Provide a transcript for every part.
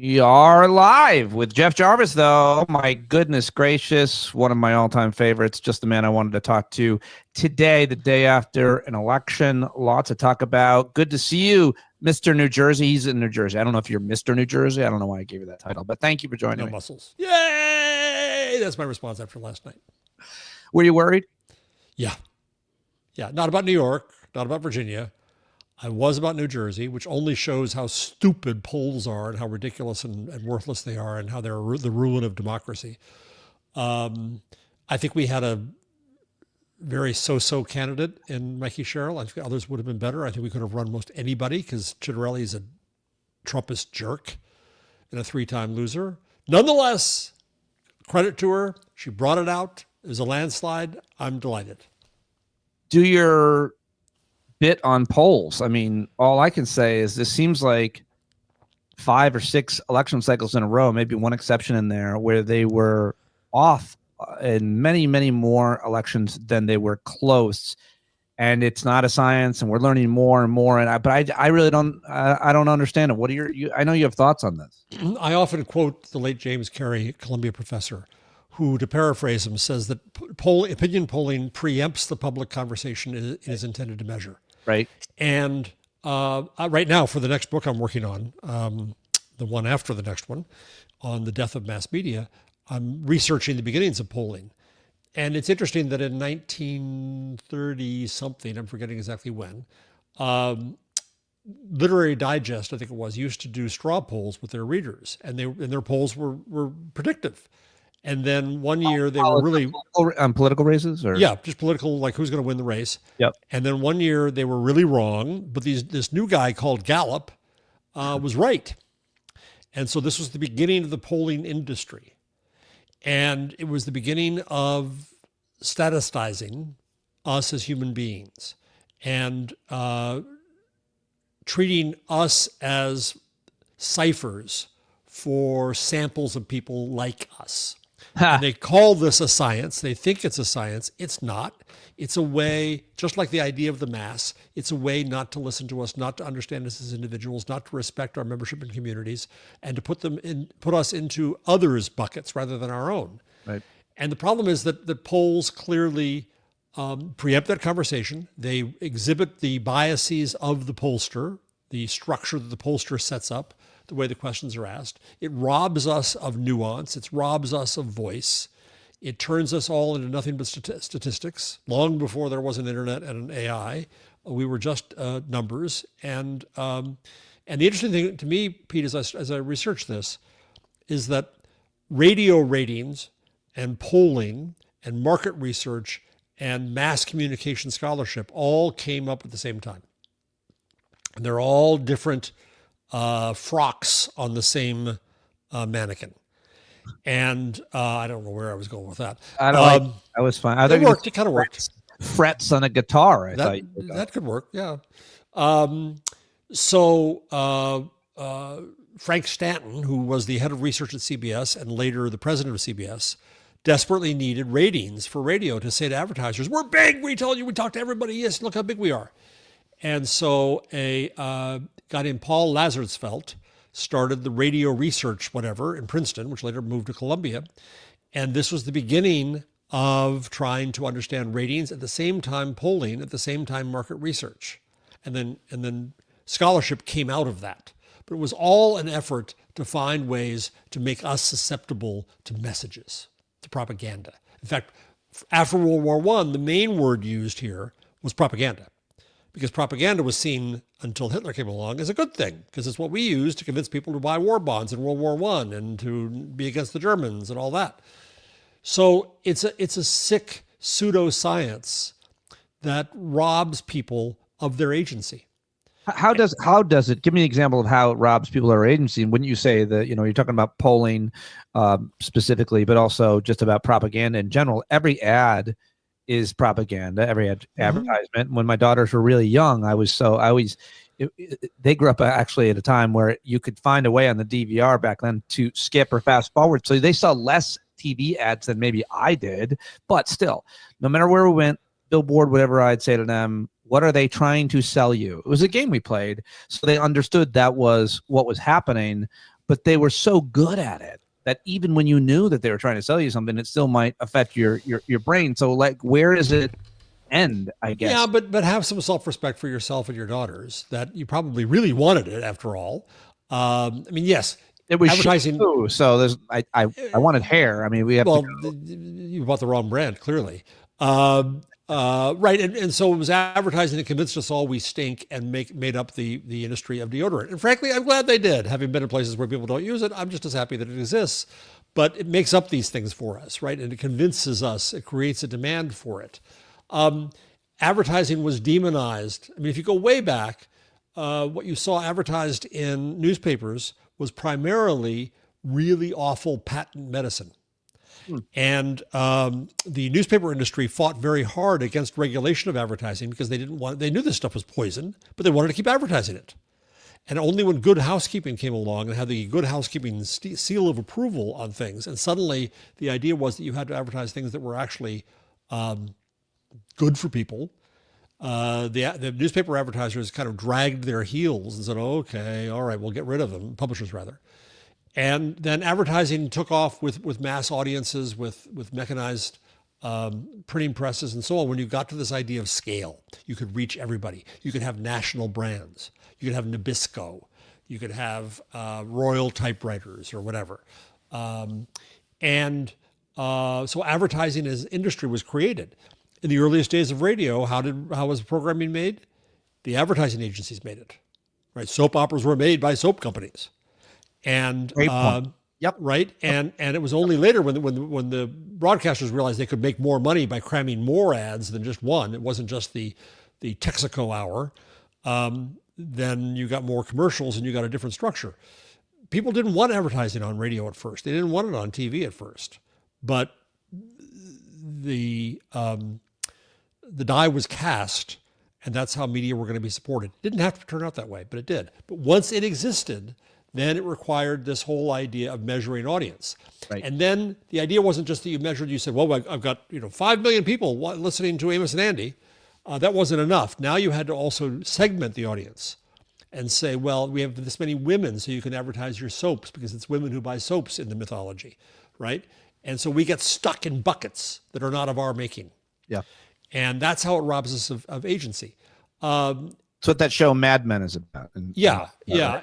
We are live with Jeff Jarvis, though. My goodness gracious, one of my all-time favorites, just the man I wanted to talk to today, the day after an election. Lots to talk about. Good to see you, Mr. New Jersey. He's in New Jersey. I don't know if you're Mr. New Jersey. I don't know why I gave you that title, but thank you for joining me. No muscles. Yay! That's my response after last night. Were you worried? Yeah. Not about New York, not about Virginia. I was about New Jersey, which only shows how stupid polls are and how ridiculous and worthless they are and how they're the ruin of democracy. I think we had a very so-so candidate in Mikey Sherrill. I think others would have been better. I think we could have run most anybody because Chitterelli is a Trumpist jerk and a three-time loser. Nonetheless, credit to her. She brought it out. It was a landslide. I'm delighted. Do your bit on polls. I mean, all I can say is this seems like 5 or 6 election cycles in a row, maybe one exception in there, where they were off in many, many more elections than they were close. And it's not a science, and we're learning more and more. And I really don't understand it. What are your? I know you have thoughts on this. I often quote the late James Carey, Columbia professor, who, to paraphrase him, says that opinion polling preempts the public conversation it is intended to measure. Right. And right now, for the next book I'm working on, the one after the next one, on the death of mass media, I'm researching the beginnings of polling. And it's interesting that in 1930-something, I'm forgetting exactly when, Literary Digest, I think it was, used to do straw polls with their readers. And their polls were predictive. And then one year they were really on political races, or just political, like who's going to win the race. Yep. And then one year they were really wrong, but this new guy called Gallup was right. And so this was the beginning of the polling industry, and it was the beginning of statistizing us as human beings and treating us as ciphers for samples of people like us. And they call this a science. They think it's a science. It's not. It's a way, just like the idea of the mass, it's a way not to listen to us, not to understand us as individuals, not to respect our membership in communities, and to put us into others' buckets rather than our own. Right. And the problem is that the polls clearly preempt that conversation. They exhibit the biases of the pollster, the structure that the pollster sets up, the way the questions are asked. It robs us of nuance. It robs us of voice. It turns us all into nothing but statistics. Long before there was an internet and an AI, we were just numbers. And the interesting thing to me, Pete, as I research this, is that radio ratings and polling and market research and mass communication scholarship all came up at the same time. And they're all different frocks on the same mannequin. And I don't know where I was going with that. I was fine. It worked. It kind of worked. Frets on a guitar. That could work. Yeah. So Frank Stanton, who was the head of research at CBS and later the president of CBS, desperately needed ratings for radio to say to advertisers, "We're big. We told you. We talked to everybody. Yes, look how big we are." And so a guy named Paul Lazarsfeld started the radio research, whatever, in Princeton, which later moved to Columbia. And this was the beginning of trying to understand ratings at the same time polling, at the same time market research. And then scholarship came out of that. But it was all an effort to find ways to make us susceptible to messages, to propaganda. In fact, after World War I, the main word used here was propaganda, because propaganda was seen, until Hitler came along, as a good thing, because it's what we used to convince people to buy war bonds in World War I and to be against the Germans and all that. So it's a sick pseudoscience that robs people of their agency. How does it? Give me an example of how it robs people of their agency. And wouldn't you say that, you're talking about polling specifically, but also just about propaganda in general? Every ad is propaganda, every advertisement. When my daughters were really young, they grew up actually at a time where you could find a way on the DVR back then to skip or fast forward. So they saw less TV ads than maybe I did, but still, no matter where we went, billboard, whatever, I'd say to them, what are they trying to sell you? It was a game we played. So they understood that was what was happening. but they were so good at it that even when you knew that they were trying to sell you something, it still might affect your brain. So like, where does it end, I guess? Yeah, but have some self-respect for yourself and your daughters that you probably really wanted it after all. I mean, yes, It was advertising. shampoo, so there's I wanted hair. I mean, we have Well, to you bought the wrong brand, clearly. Right, and so it was advertising that convinced us all we stink and made up the industry of deodorant. And frankly, I'm glad they did. Having been in places where people don't use it, I'm just as happy that it exists. But it makes up these things for us, right? And it convinces us. It creates a demand for it. Advertising was demonized. I mean, if you go way back, what you saw advertised in newspapers was primarily really awful patent medicine. And the newspaper industry fought very hard against regulation of advertising because they knew this stuff was poison, but they wanted to keep advertising it. And only when Good Housekeeping came along and had the Good Housekeeping seal of approval on things, and suddenly the idea was that you had to advertise things that were actually good for people. The newspaper advertisers kind of dragged their heels and said, oh, okay, all right, we'll get rid of them, publishers rather. And then advertising took off with mass audiences, with mechanized printing presses and so on. When you got to this idea of scale, you could reach everybody. You could have national brands. You could have Nabisco. You could have Royal typewriters or whatever. So advertising as industry was created. In the earliest days of radio, how was programming made? The advertising agencies made it, right? Soap operas were made by soap companies, and Yep. right. And it was only later when the broadcasters realized they could make more money by cramming more ads than just one. It wasn't just the Texaco hour. Then you got more commercials and you got a different structure. People didn't want advertising on radio at first. They didn't want it on TV at first, but the die was cast, and that's how media were going to be supported. It didn't have to turn out that way, but it did. But once it existed, then it required this whole idea of measuring audience. Right. And then the idea wasn't just that you measured, you said, well, I've got 5 million people listening to Amos and Andy. That wasn't enough. Now you had to also segment the audience and say, well, we have this many women, so you can advertise your soaps because it's women who buy soaps in the mythology, right? And so we get stuck in buckets that are not of our making. Yeah. And that's how it robs us of agency. That's what that show Mad Men is about. Yeah.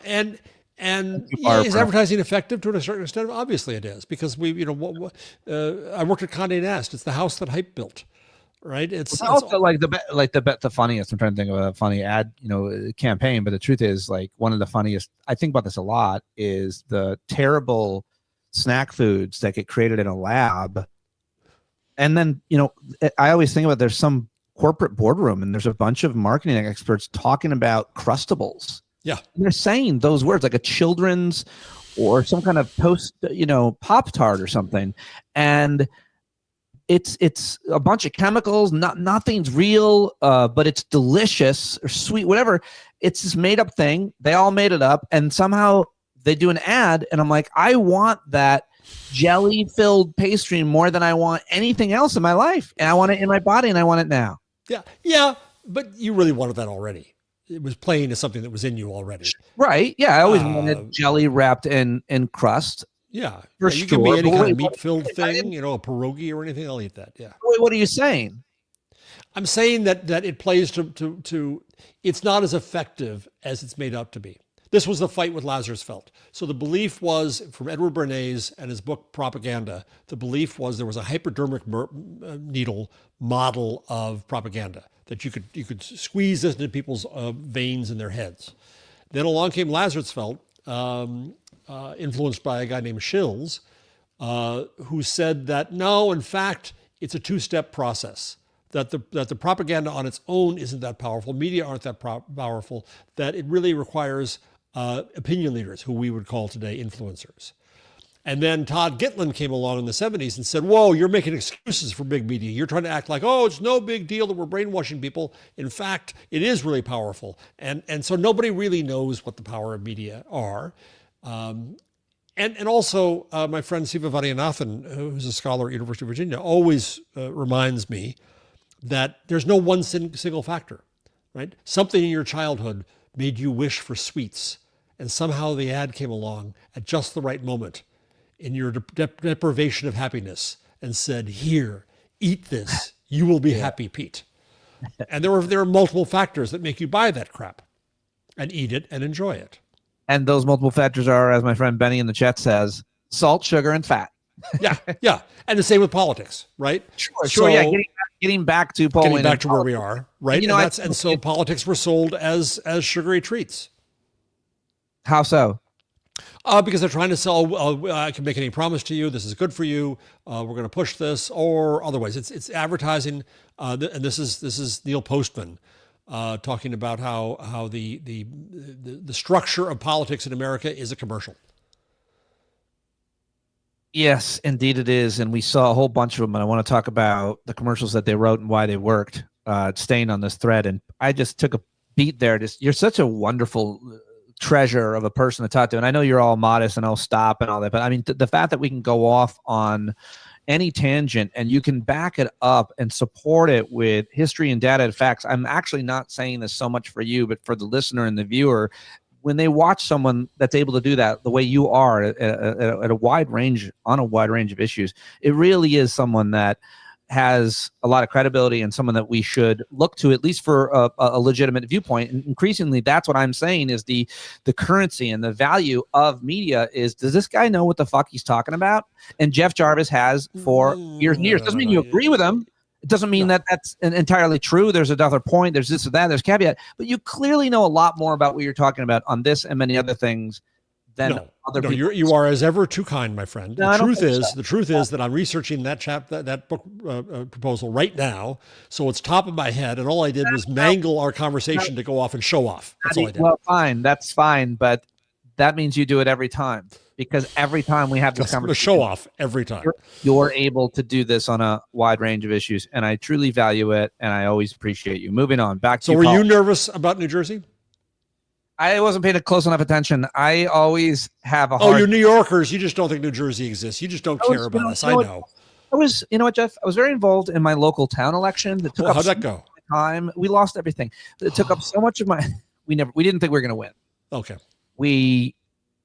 And is advertising effective to a certain extent? Obviously it is, because I worked at Condé Nast. It's the house that Hype built, right? It's also the funniest. I'm trying to think of a funny ad, campaign. But the truth is, like, one of the funniest, I think about this a lot, is the terrible snack foods that get created in a lab. And then, I always think about, there's some corporate boardroom and there's a bunch of marketing experts talking about Crustables. Yeah. And they're saying those words, like a children's or some kind of toast, Pop-Tart or something. And it's a bunch of chemicals, nothing's real, but it's delicious or sweet, whatever. It's this made up thing. They all made it up, and somehow they do an ad, and I'm like, I want that jelly-filled pastry more than I want anything else in my life, and I want it in my body, and I want it now. Yeah, but you really wanted that already. It was playing as something that was in you already. Right, yeah, I always wanted jelly wrapped in crust. Yeah, for you sure. give me any kind of meat-filled thing, a pierogi or anything, I'll eat that, yeah. Wait, what are you saying? I'm saying that it plays to it's not as effective as it's made out to be. This was the fight with Lazarus Felt. So the belief was, from Edward Bernays and his book Propaganda, the belief was there was a hypodermic needle model of propaganda, that you could squeeze this into people's veins in their heads. Then along came Lazarus Felt, influenced by a guy named Shills, who said that no, in fact, it's a two-step process. That the propaganda on its own isn't that powerful, media aren't that powerful, that it really requires opinion leaders, who we would call today influencers. And then Todd Gitlin came along in the 70s and said, whoa, you're making excuses for big media. You're trying to act like, oh, it's no big deal that we're brainwashing people. In fact, it is really powerful. And so nobody really knows what the power of media are. And also, my friend Siva Vaidyanathan, who's a scholar at University of Virginia, always reminds me that there's no one single factor, right? Something in your childhood made you wish for sweets, and somehow the ad came along at just the right moment in your deprivation of happiness and said, "Here, eat this. You will be happy, Pete." And there are multiple factors that make you buy that crap and eat it and enjoy it. And those multiple factors are, as my friend Benny in the chat says, salt, sugar, and fat. Yeah. And the same with politics, right? Sure. Yeah. Getting back to polling. Getting back to where we are, right? And so politics were sold as sugary treats. How so? Because they're trying to sell, I can make any promise to you. This is good for you. We're going to push this, or otherwise. It's advertising. And this is Neil Postman talking about how the structure of politics in America is a commercial. Yes, indeed it is. And we saw a whole bunch of them. And I want to talk about the commercials that they wrote and why they worked, staying on this thread. And I just took a beat there. You're such a wonderful treasure of a person to talk to. And I know you're all modest and I'll stop and all that. But I mean, the fact that we can go off on any tangent and you can back it up and support it with history and data and facts. I'm actually not saying this so much for you, but for the listener and the viewer. When they watch someone that's able to do that the way you are at a wide range, on a wide range of issues, it really is someone that has a lot of credibility and someone that we should look to, at least for a legitimate viewpoint. And increasingly, that's what I'm saying is the currency and the value of media is, does this guy know what the fuck he's talking about? And Jeff Jarvis has for years and years. Doesn't mean you agree with him. It doesn't mean that that's entirely true. There's another point. There's this or that. There's caveat. But you clearly know a lot more about what you're talking about on this and many other things than other people. You are as ever too kind, my friend. The truth is that I'm researching that book proposal right now. So it's top of my head. And all I did was mangle our conversation to go off and show off. That's all I did. Well, fine. That's fine. But that means you do it every time. Because every time we have this conversation, show off every time. You're able to do this on a wide range of issues, and I truly value it, and I always appreciate you. Moving on, back to so. Were you nervous about New Jersey? I wasn't paying close enough attention. I always have a. You're New Yorkers. You just don't think New Jersey exists. You just don't care about us. I know. You know what, Jeff? I was very involved in my local town election. That took how'd that go? Time we lost everything. It took up so much of my. We didn't think we were going to win. Okay.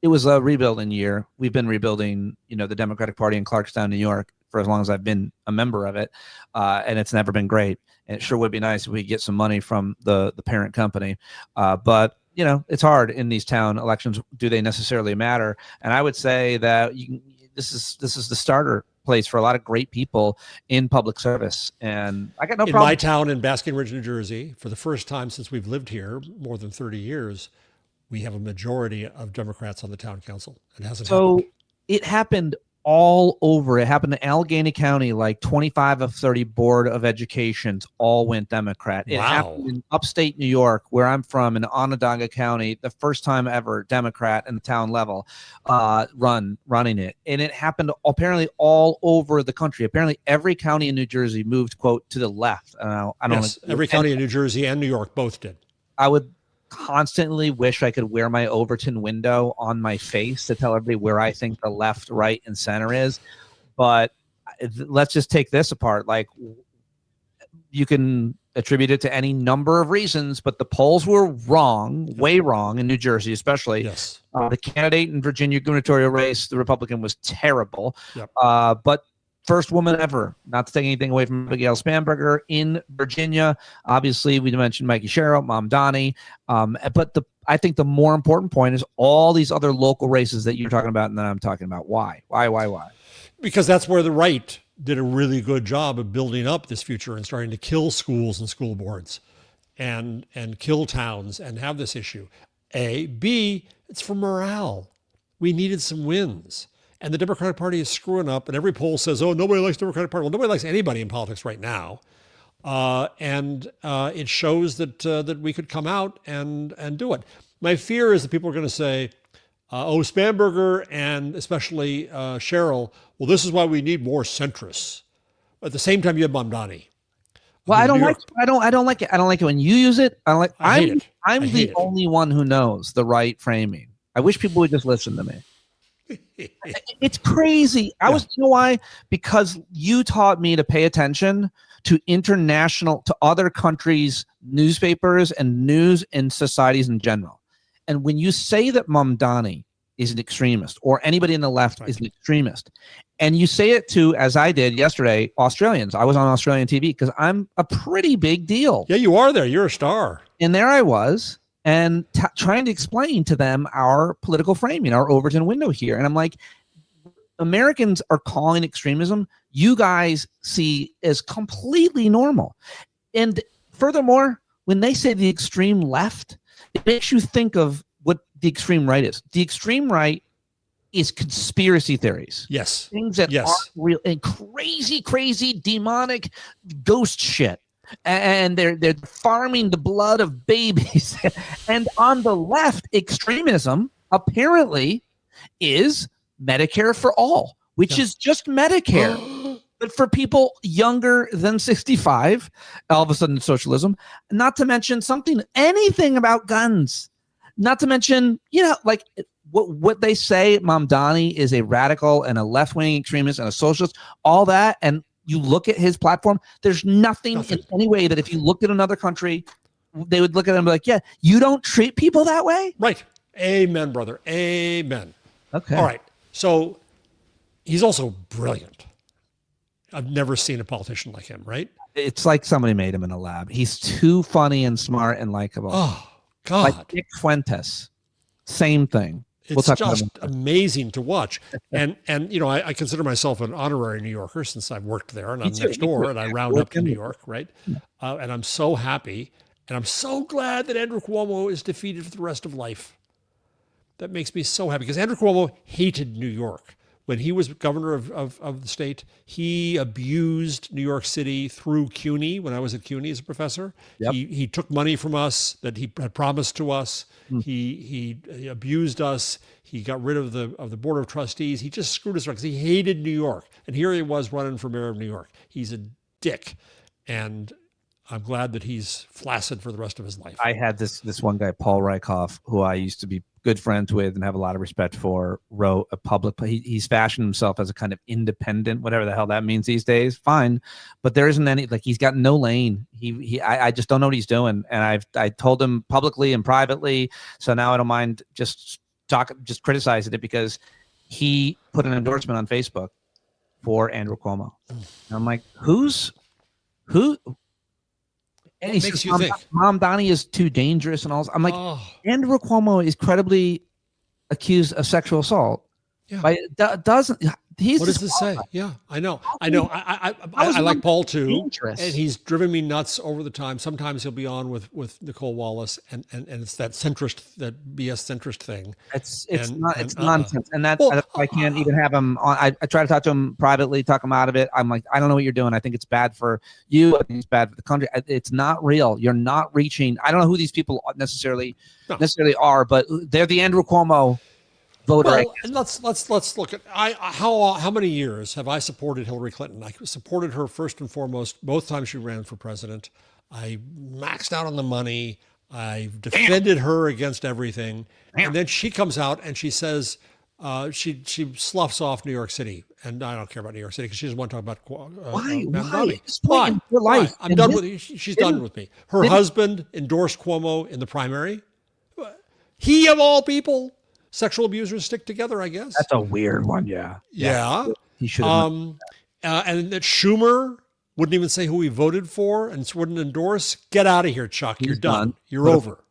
It was a rebuilding year. We've been rebuilding, the Democratic Party in Clarkstown, New York, for as long as I've been a member of it, and it's never been great. And it sure would be nice if we could get some money from the parent company, but it's hard in these town elections. Do they necessarily matter? And I would say that this is the starter place for a lot of great people in public service. And I got no problem. In my town in Basking Ridge, New Jersey, for the first time since we've lived here more than 30 years. We have a majority of Democrats on the town council. It hasn't happened. It happened all over. It happened in Allegheny County, like 25 of 30 Board of Educations all went Democrat. It happened in upstate New York, where I'm from, in Onondaga County, the first time ever Democrat in the town level running it. And it happened apparently all over the country. Apparently every county in New Jersey moved, quote, to the left. Every county in New Jersey and New York both did. I would constantly wish I could wear my Overton window on my face to tell everybody where I think the left, right, and center is. But let's just take this apart. Like, you can attribute it to any number of reasons, but the polls were wrong, way wrong in New Jersey, especially. Yes. The candidate in Virginia gubernatorial race, the Republican, was terrible. Yep. But first woman ever, not to take anything away from Abigail Spanberger in Virginia. Obviously, we mentioned Mikey Sherrill, Mom Donnie. But I think the more important point is all these other local races that you're talking about and that I'm talking about. Why? Because that's where the right did a really good job of building up this future and starting to kill schools and school boards and kill towns and have this issue. A. B, it's for morale. We needed some wins. And the Democratic Party is screwing up, and every poll says, "Oh, nobody likes the Democratic Party." Well, nobody likes anybody in politics right now, and it shows that we could come out and do it. My fear is that people are going to say, Spanberger and especially Sherrill, well, this is why we need more centrists. But at the same time, you have Mamdani. Well, I don't like it. I don't like it when you use it. I'm the only one who knows the right framing. I wish people would just listen to me. It's crazy. You know why? Because you taught me to pay attention to other countries' newspapers and news and societies in general. And when you say that Mamdani is an extremist or anybody in the left is an extremist, and you say it to, as I did yesterday, Australians. I was on Australian TV because I'm a pretty big deal. Yeah, you are there. You're a star. And there I was, and trying to explain to them our political framing, our Overton window here. And I'm like, Americans are calling extremism, you guys see as completely normal. And furthermore, when they say the extreme left, it makes you think of what the extreme right is. The extreme right is conspiracy theories. Yes. Things that aren't real and crazy, demonic ghost shit. And they're farming the blood of babies. And on the left, extremism apparently is Medicare for all, which is just Medicare. But for people younger than 65, all of a sudden socialism, not to mention anything about guns, not to mention, like what they say, Mamdani is a radical and a left-wing extremist and a socialist, all that. And you look at his platform, there's nothing in any way that if you looked at another country, they would look at him and be like, yeah, you don't treat people that way? Right. Amen, brother. Amen. Okay. All right. So he's also brilliant. I've never seen a politician like him, right? It's like somebody made him in a lab. He's too funny and smart and likable. Oh, God. Like Nick Fuentes. Same thing. It's just amazing to watch. And I consider myself an honorary New Yorker since I've worked there and I'm next door and I round up to New York, right? And I'm so happy and I'm so glad that Andrew Cuomo is defeated for the rest of life. That makes me so happy because Andrew Cuomo hated New York. When he was governor of the state, he abused New York City through CUNY when I was at CUNY as a professor. Yep. He took money from us that he had promised to us. He abused us. He got rid of the board of trustees. He just screwed us around because he hated New York. And here he was running for mayor of New York. He's a dick. And I'm glad that he's flaccid for the rest of his life. I had this one guy, Paul Reichoff, who I used to be good friends with and have a lot of respect for, wrote a public, he's fashioned himself as a kind of independent, whatever the hell that means these days. Fine. But there isn't any, like, he's got no lane. I just don't know what he's doing. And I told him publicly and privately. So now I don't mind just criticizing it because he put an endorsement on Facebook for Andrew Cuomo. And I'm like, who? And he says, Mamdani is too dangerous and all. I'm like, Andrew Cuomo is credibly accused of sexual assault. Yeah. What does this say? Yeah, I know. I like Paul too. Dangerous. And he's driven me nuts over the time. Sometimes he'll be on with Nicole Wallace and it's that BS centrist thing. It's nonsense. And I can't even have him on. I try to talk to him privately, talk him out of it. I'm like, I don't know what you're doing. I think it's bad for you. I think it's bad for the country. It's not real. You're not reaching. I don't know who these people necessarily are, but they're the Andrew Cuomo voter. Well, and let's look at how many years have I supported Hillary Clinton? I supported her first and foremost both times she ran for president. I maxed out on the money. I defended her against everything, and then she comes out and she says she sloughs off New York City, and I don't care about New York City because she doesn't want to talk about Why? I'm done with she's done with me. Her husband endorsed Cuomo in the primary. He of all people. Sexual abusers stick together, I guess. That's a weird one, yeah. He should have. And that Schumer wouldn't even say who he voted for and wouldn't endorse. Get out of here, Chuck. You're done. You're over.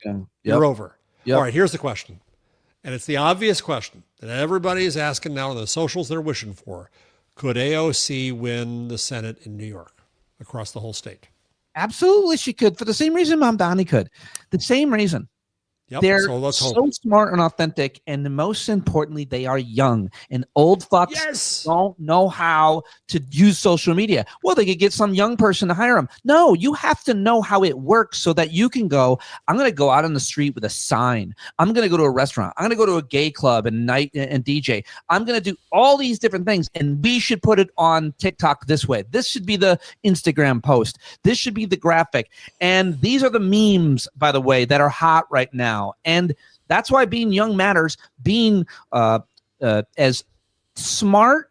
You're over. Yep. All right, here's the question. And it's the obvious question that everybody is asking now, the socials they're wishing for. Could AOC win the Senate in New York across the whole state? Absolutely, she could, for the same reason Mamdani could. The same reason. Yep. They're so smart and authentic, and most importantly, they are young. And old fucks don't know how to use social media. Well, they could get some young person to hire them. No, you have to know how it works so that you can go, I'm going to go out on the street with a sign. I'm going to go to a restaurant. I'm going to go to a gay club and DJ. I'm going to do all these different things, and we should put it on TikTok this way. This should be the Instagram post. This should be the graphic. And these are the memes, by the way, that are hot right now. And that's why being young matters. Being as smart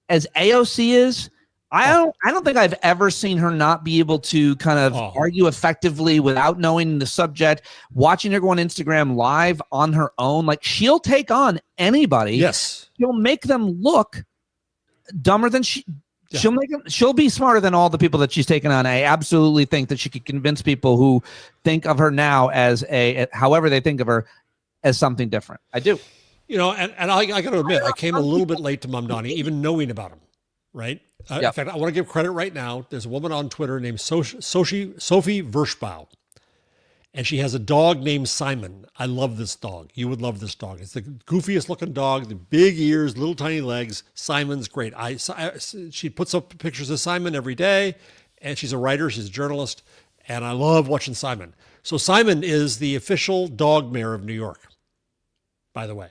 as AOC is, I don't think I've ever seen her not be able to kind of argue effectively without knowing the subject. Watching her go on Instagram live on her own, like she'll take on anybody. Yes, she'll make them look dumber than she. Yeah. She'll be smarter than all the people that she's taken on. I absolutely think that she could convince people who think of her now as however they think of her as something different. I do. You know, and I got to admit, I came a little bit late to Mamdani, even knowing about him, right? In fact, I want to give credit right now. There's a woman on Twitter named Sophie Vershbow, and she has a dog named Simon. I love this dog. You would love this dog. It's the goofiest looking dog, the big ears, little tiny legs. Simon's great. She puts up pictures of Simon every day, and she's a writer. She's a journalist, and I love watching Simon. So Simon is the official dog mayor of New York, by the way.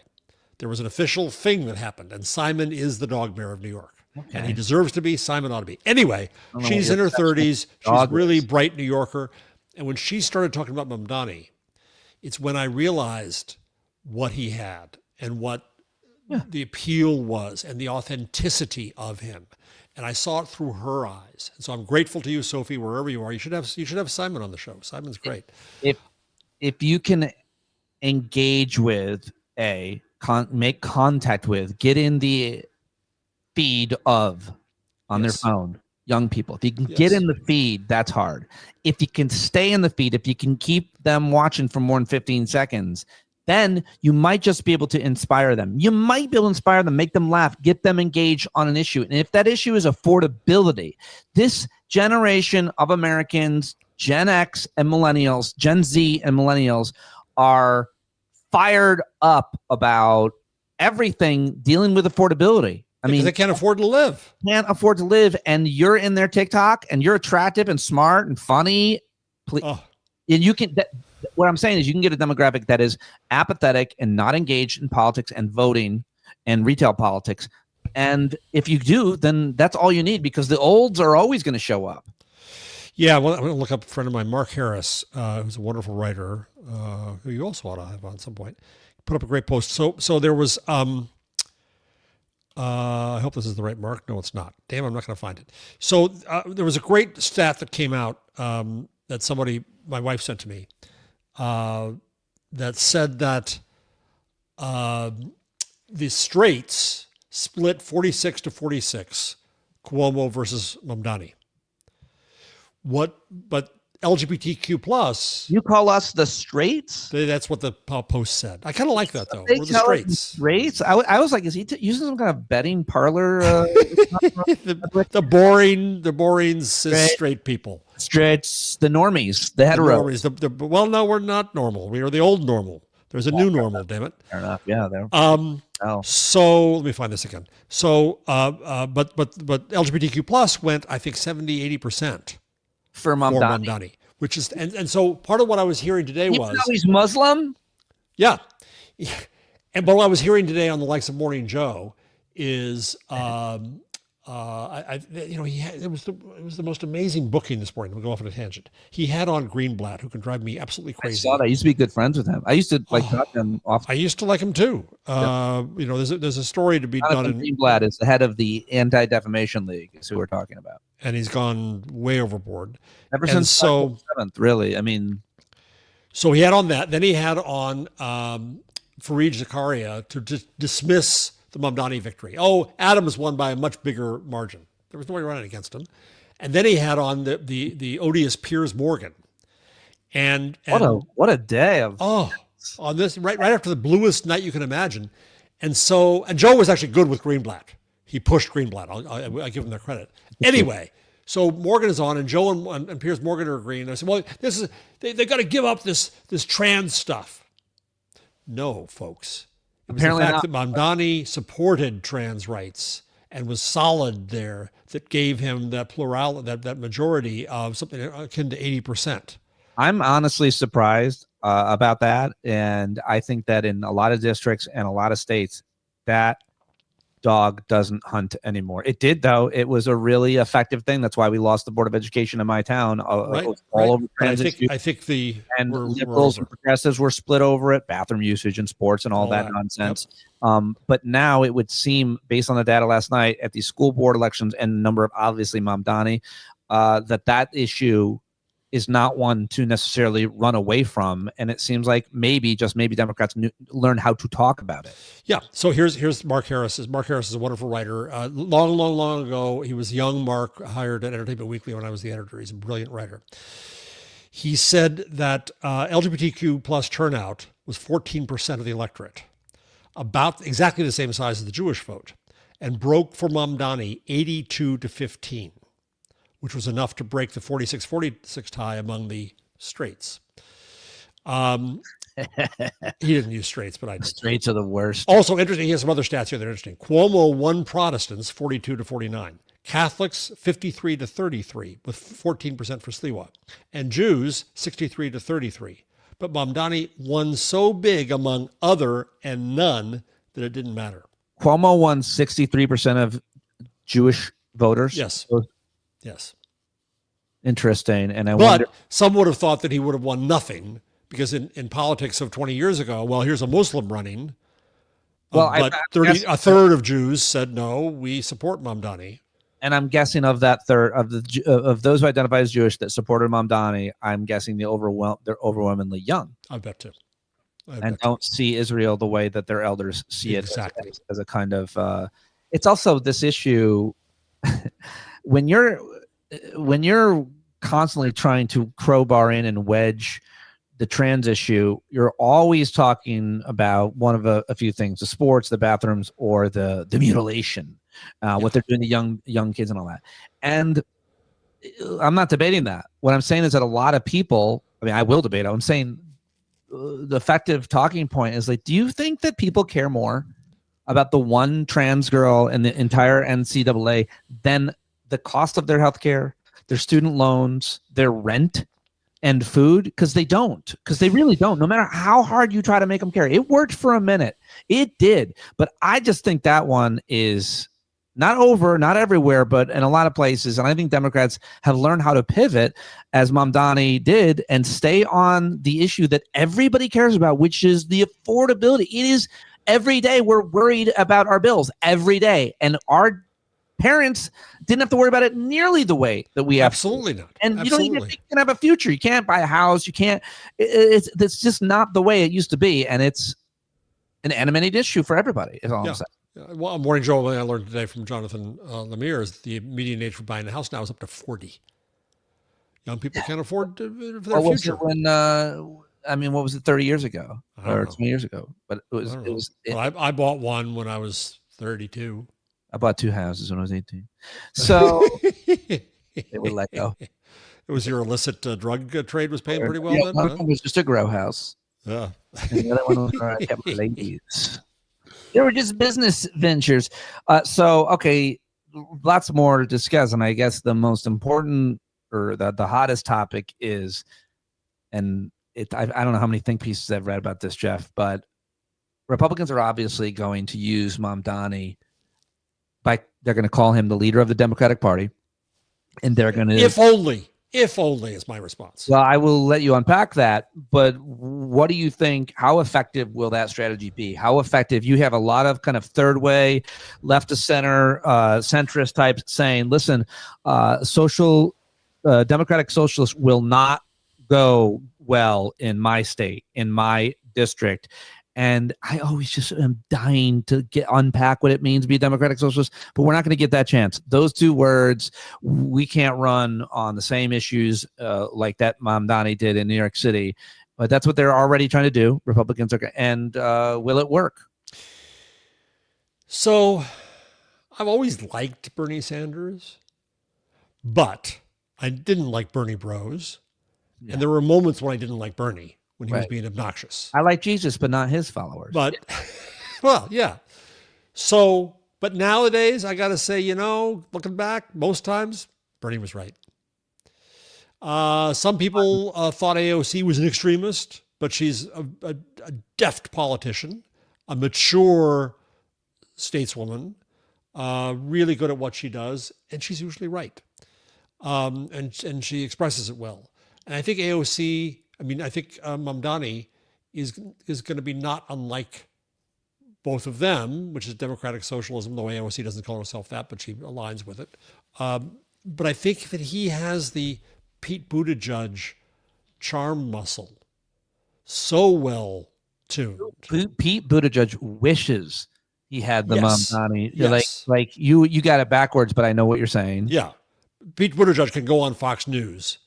There was an official thing that happened, and Simon is the dog mayor of New York. Okay. And he deserves to be. Simon ought to be. Anyway, she's in her 30s. She's a really bright New Yorker. And when she started talking about Mamdani, it's when I realized what he had and what the appeal was and the authenticity of him. And I saw it through her eyes. And so I'm grateful to you, Sophie, wherever you are. You should have Simon on the show. Simon's great. If you can engage with make contact with, get in the feed of on their phone, young people. If you can get in the feed, that's hard. If you can stay in the feed, if you can keep them watching for more than 15 seconds, then you might just be able to inspire them. You might be able to inspire them, make them laugh, get them engaged on an issue. And if that issue is affordability, this generation of Americans, Gen X and millennials, Gen Z and millennials, are fired up about everything dealing with affordability. I mean, they can't afford to live. And you're in their TikTok, and you're attractive and smart and funny. And you can. What I'm saying is, you can get a demographic that is apathetic and not engaged in politics and voting and retail politics. And if you do, then that's all you need, because the olds are always going to show up. Yeah, well, I'm going to look up a friend of mine, Mark Harris, who's a wonderful writer, who you also ought to have on some point. Put up a great post. So there was. I hope this is the right mark. No, it's not. Damn, I'm not going to find it. So there was a great stat that came out that my wife sent to me, that said that the straights split 46-46, Cuomo versus Mamdani. But LGBTQ plus. You call us the straights? That's what the post said. I kind of like that though. We're the straights. Straights? I was like, is he using some kind of betting parlor? the boring cis straight people. Straights, the normies, the heteros. Well, no, we're not normal. We are the old normal. There's a new normal. Damn it. Fair enough. Yeah. There. So let me find this again. So, but LGBTQ plus went, I think, 70-80%. For Mamdani, which is and so part of what I was hearing today was he's Muslim. Yeah, and but what I was hearing today on the likes of Morning Joe is it was the most amazing booking this morning. We'll go off on a tangent. He had on Greenblatt, who can drive me absolutely crazy. I saw that. I used to be good friends with him. I used to talk to him often. I used to like him too. There's a story to be done. Greenblatt is the head of the Anti-Defamation League, is who we're talking about. And he's gone way overboard. Ever since 7th, really. I mean, so he had on that. Then he had on Fareed Zakaria to dismiss the Mamdani victory. Oh, Adams won by a much bigger margin. There was no way running against him. And then he had on the odious Piers Morgan. And what a day of on this right after the bluest night you can imagine. And Joe was actually good with Greenblatt. He pushed Greenblatt. I give him their credit. Anyway, so Morgan is on, and Joe and Piers Morgan are agreeing. I said, well, they got to give up this trans stuff. No, folks. It was apparently the fact that Mamdani supported trans rights and was solid there that gave him that plurality, that majority of something akin to 80%. I'm honestly surprised about that, and I think that in a lot of districts and a lot of states, that dog doesn't hunt anymore. It did, though. It was a really effective thing. That's why we lost the Board of Education in my town. Right. All over But transit. I think and we're liberals over. and progressives were split over it, bathroom usage and sports and all that nonsense. Yep. But now it would seem, based on the data last night at these school board elections and the number of, obviously, Mamdani, that issue is not one to necessarily run away from. And it seems like maybe, just maybe, Democrats learn how to talk about it. Yeah. So here's Mark Harris. Mark Harris is a wonderful writer. Long ago, he was young Mark, hired at Entertainment Weekly when I was the editor. He's a brilliant writer. He said that LGBTQ plus turnout was 14% of the electorate, about exactly the same size as the Jewish vote, and broke for Mamdani 82-15. Which was enough to break the 46-46 tie among the straights. He didn't use straights, but I did. Straights are the worst. Also interesting, he has some other stats here that are interesting. Cuomo won Protestants 42-49. Catholics 53-33, with 14% for Sliwa. And Jews 63-33. But Mamdani won so big among other and none that it didn't matter. Cuomo won 63% of Jewish voters? Yes. Yes. Interesting. And I wonder, some would have thought that he would have won nothing because in politics of 20 years ago, well, here's a Muslim running. Well, but a third of Jews said, no, we support Mamdani. And I'm guessing of that third of those who identify as Jewish that supported Mamdani, I'm guessing they're overwhelmingly young. I bet too. Don't see Israel the way that their elders see it as a kind of. It's also this issue when you're constantly trying to crowbar in and wedge the trans issue, you're always talking about one of a few things: the sports, the bathrooms, or the mutilation, what they're doing to young kids and all that. And I'm not debating that. What I'm saying is that a lot of people, I mean, I will debate. I'm saying the effective talking point is like, do you think that people care more about the one trans girl in the entire NCAA than the cost of their healthcare, their student loans, their rent, and food? Because they don't. Because they really don't. No matter how hard you try to make them care. It worked for a minute. It did. But I just think that one is not over, not everywhere, but in a lot of places. And I think Democrats have learned how to pivot, as Mamdani did, and stay on the issue that everybody cares about, which is the affordability. It is every day we're worried about our bills every day. And our parents didn't have to worry about it nearly the way that we have. Absolutely not. And you don't even think you can have a future. You can't buy a house. You can't. It's just not the way it used to be. And it's an animated issue for everybody, is all I'm saying. Well, Morning Joe, I learned today from Jonathan Lemire, is the median age for buying a house now is up to 40. Young people can't afford their future. What was it 30 years ago or 20 years ago? But I bought one when I was 32. I bought two houses when I was 18. So they would let go. It was your illicit drug trade was paying pretty well then? One of them was just a grow house. Yeah. And the other one was where I kept my ladies. They were just business ventures. Okay, lots more to discuss. And I guess the most important or the hottest topic is, and I don't know how many think pieces I've read about this, Jeff, but Republicans are obviously going to use Mamdani. They're going to call him the leader of the Democratic Party, and they're going to. If only is my response. Well, I will let you unpack that, but what do you think? How effective will that strategy be? How effective? You have a lot of kind of third way, left to center, centrist types saying, "Listen, Democratic socialists will not go well in my state, in my district." And I always just am dying to unpack what it means to be a Democratic Socialist, but we're not going to get that chance. Those two words, we can't run on the same issues like that Mamdani did in New York City. But that's what they're already trying to do. Republicans are, and will it work? So I've always liked Bernie Sanders, but I didn't like Bernie Bros. Yeah. And there were moments when I didn't like Bernie. When he was being obnoxious. I like Jesus, but not his followers. But, well, yeah. So, but nowadays, I got to say, looking back, most times, Bernie was right. Some people thought AOC was an extremist, but she's a deft politician, a mature stateswoman. really good at what she does, and she's usually right. And she expresses it well. And I think AOC, I think Mamdani is going to be not unlike both of them, which is democratic socialism, though AOC doesn't call herself that, but she aligns with it. But I think that he has the Pete Buttigieg charm muscle so well tuned. Pete Buttigieg wishes he had the Yes. Mamdani. Yes. Like you got it backwards, but I know what you're saying. Yeah. Pete Buttigieg can go on Fox News.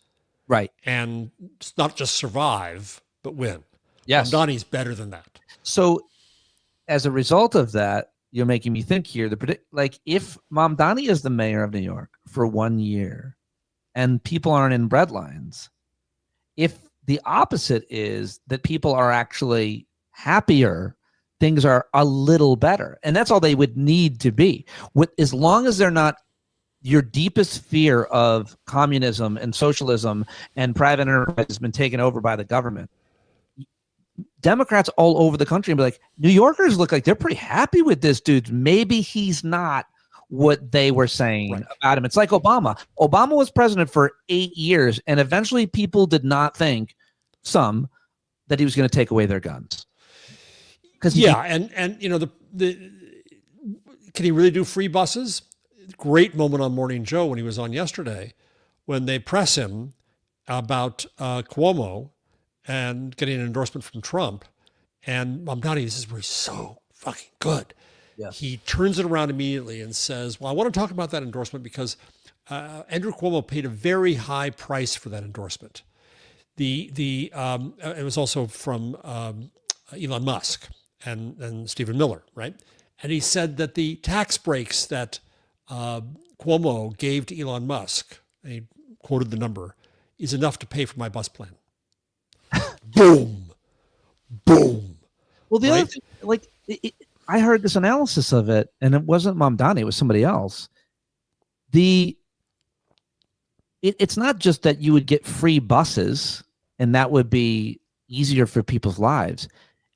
Right. And not just survive, but win. Yes. Mamdani's better than that. So as a result of that, you're making me think here, if Mamdani is the mayor of New York for 1 year and people aren't in breadlines, if the opposite is that people are actually happier, things are a little better. And that's all they would need to be. As long as they're not your deepest fear of communism and socialism and private enterprise has been taken over by the government, Democrats all over the country will be like, New Yorkers look like they're pretty happy with this dude. Maybe he's not what they were saying about him. It's like Obama. Obama was president for 8 years, and eventually people did not think, that he was going to take away their guns. And you know, can he really do free buses? Great moment on Morning Joe when he was on yesterday, when they press him about Cuomo and getting an endorsement from Trump. And Mamdani, this is where he's so fucking good. Yeah. He turns it around immediately and says, well, I want to talk about that endorsement because Andrew Cuomo paid a very high price for that endorsement. It was also from Elon Musk and Stephen Miller, right? And he said that the tax breaks that Cuomo gave to Elon Musk, and he quoted the number, is enough to pay for my bus plan. Boom. Boom. Well, the other thing, I heard this analysis of it, and it wasn't Mamdani, it was somebody else. It's not just that you would get free buses, and that would be easier for people's lives.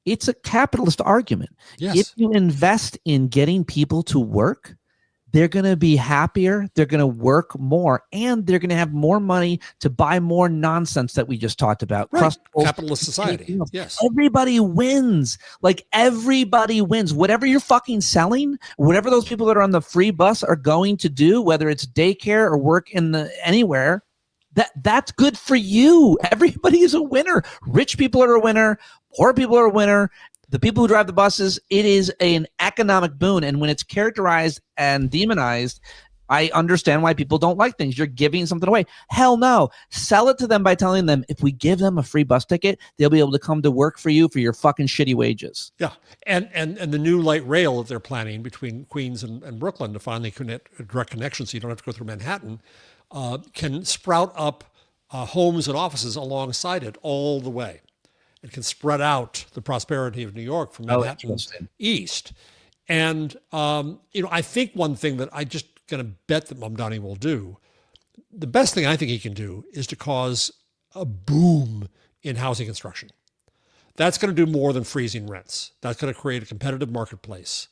It's a capitalist argument. Yes. If you invest in getting people to work, they're going to be happier, they're going to work more, and they're going to have more money to buy more nonsense that we just talked about. Right. Capitalist society. Yes. Everybody wins. Like, everybody wins. Whatever you're fucking selling, whatever those people that are on the free bus are going to do, whether it's daycare or work anywhere, that's good for you. Everybody is a winner. Rich people are a winner. Poor people are a winner. The people who drive the buses, it is an economic boon. And when it's characterized and demonized, I understand why people don't like things. You're giving something away. Hell no. Sell it to them by telling them, if we give them a free bus ticket, they'll be able to come to work for you for your fucking shitty wages. Yeah. And the new light rail that they're planning between Queens and Brooklyn to finally connect a direct connection so you don't have to go through Manhattan, can sprout up homes and offices alongside it all the way. It can spread out the prosperity of New York from Manhattan east. And, I think one thing that I just going to bet that Mamdani will do, the best thing I think he can do is to cause a boom in housing construction. That's going to do more than freezing rents. That's going to create a competitive marketplace.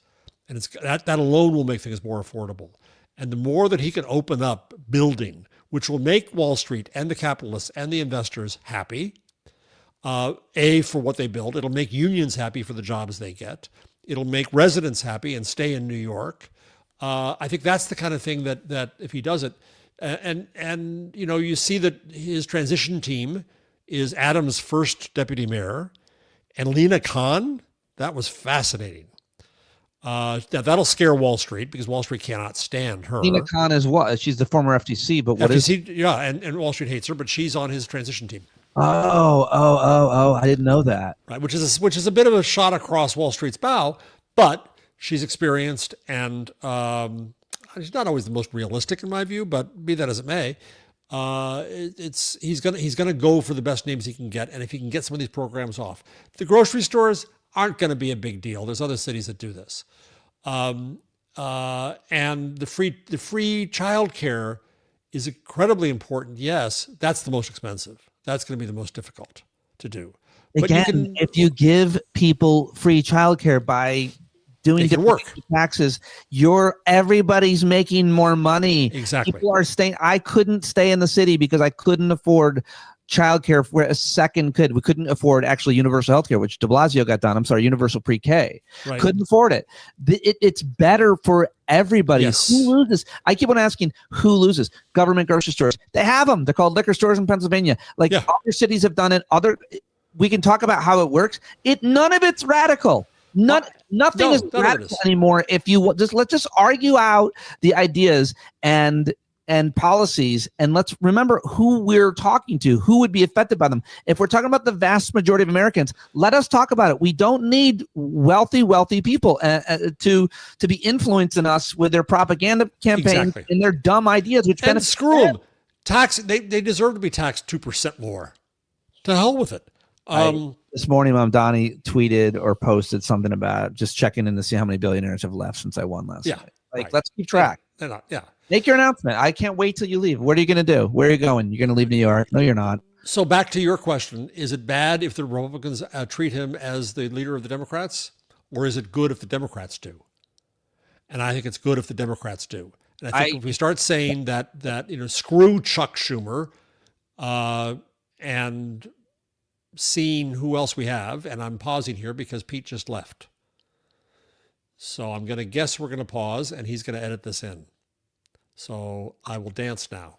And that alone will make things more affordable. And the more that he can open up building, which will make Wall Street and the capitalists and the investors happy, for what they build. It'll make unions happy for the jobs they get. It'll make residents happy and stay in New York. I think that's the kind of thing that if he does it, and you see that his transition team is Adams' first deputy mayor, and Lena Khan. That was fascinating. That'll scare Wall Street because Wall Street cannot stand her. Lena Khan is what? She's the former FTC, but what is? Yeah, and Wall Street hates her, but she's on his transition team. Oh! I didn't know that. Right, which is a bit of a shot across Wall Street's bow, but she's experienced and she's not always the most realistic in my view, but be that as it may, he's gonna go for the best names he can get, and if he can get some of these programs off, the grocery stores aren't going to be a big deal. There's other cities that do this, and the free childcare is incredibly important. Yes, that's the most expensive. That's going to be the most difficult to do. But again, if you give people free childcare by doing They can different work. taxes, everybody's making more money. Exactly. People are staying. I couldn't stay in the city because I couldn't afford childcare where a second kid. We couldn't afford actually universal healthcare, which de Blasio got done. I'm sorry, universal pre-K. Right. Couldn't afford it. It's better for everybody. Yes. Who loses? I keep on asking who loses. Government grocery stores. They have them. They're called liquor stores in Pennsylvania. Like other cities have done it. We can talk about how it works. None of it's radical. Nothing is radical anymore. If you let's just argue out the ideas and policies, and let's remember who we're talking to, who would be affected by them. If we're talking about the vast majority of Americans, let us talk about it. We don't need wealthy people to be influencing us with their propaganda campaigns and their dumb ideas, which and screw them. Tax. They deserve to be taxed 2% more. To hell with it. This morning, Mom Donnie tweeted or posted something about just checking in to see how many billionaires have left since I won last night. Let's keep track. Make your announcement. I can't wait till you leave. What are you going to do? Where are you going? You're going to leave New York? No, you're not. So back to your question. Is it bad if the Republicans treat him as the leader of the Democrats? Or is it good if the Democrats do? And I think it's good if the Democrats do. And I think if we start saying that screw Chuck Schumer and seeing who else we have, and I'm pausing here because Pete just left. So I'm going to guess we're going to pause, and he's going to edit this in. So I will dance now.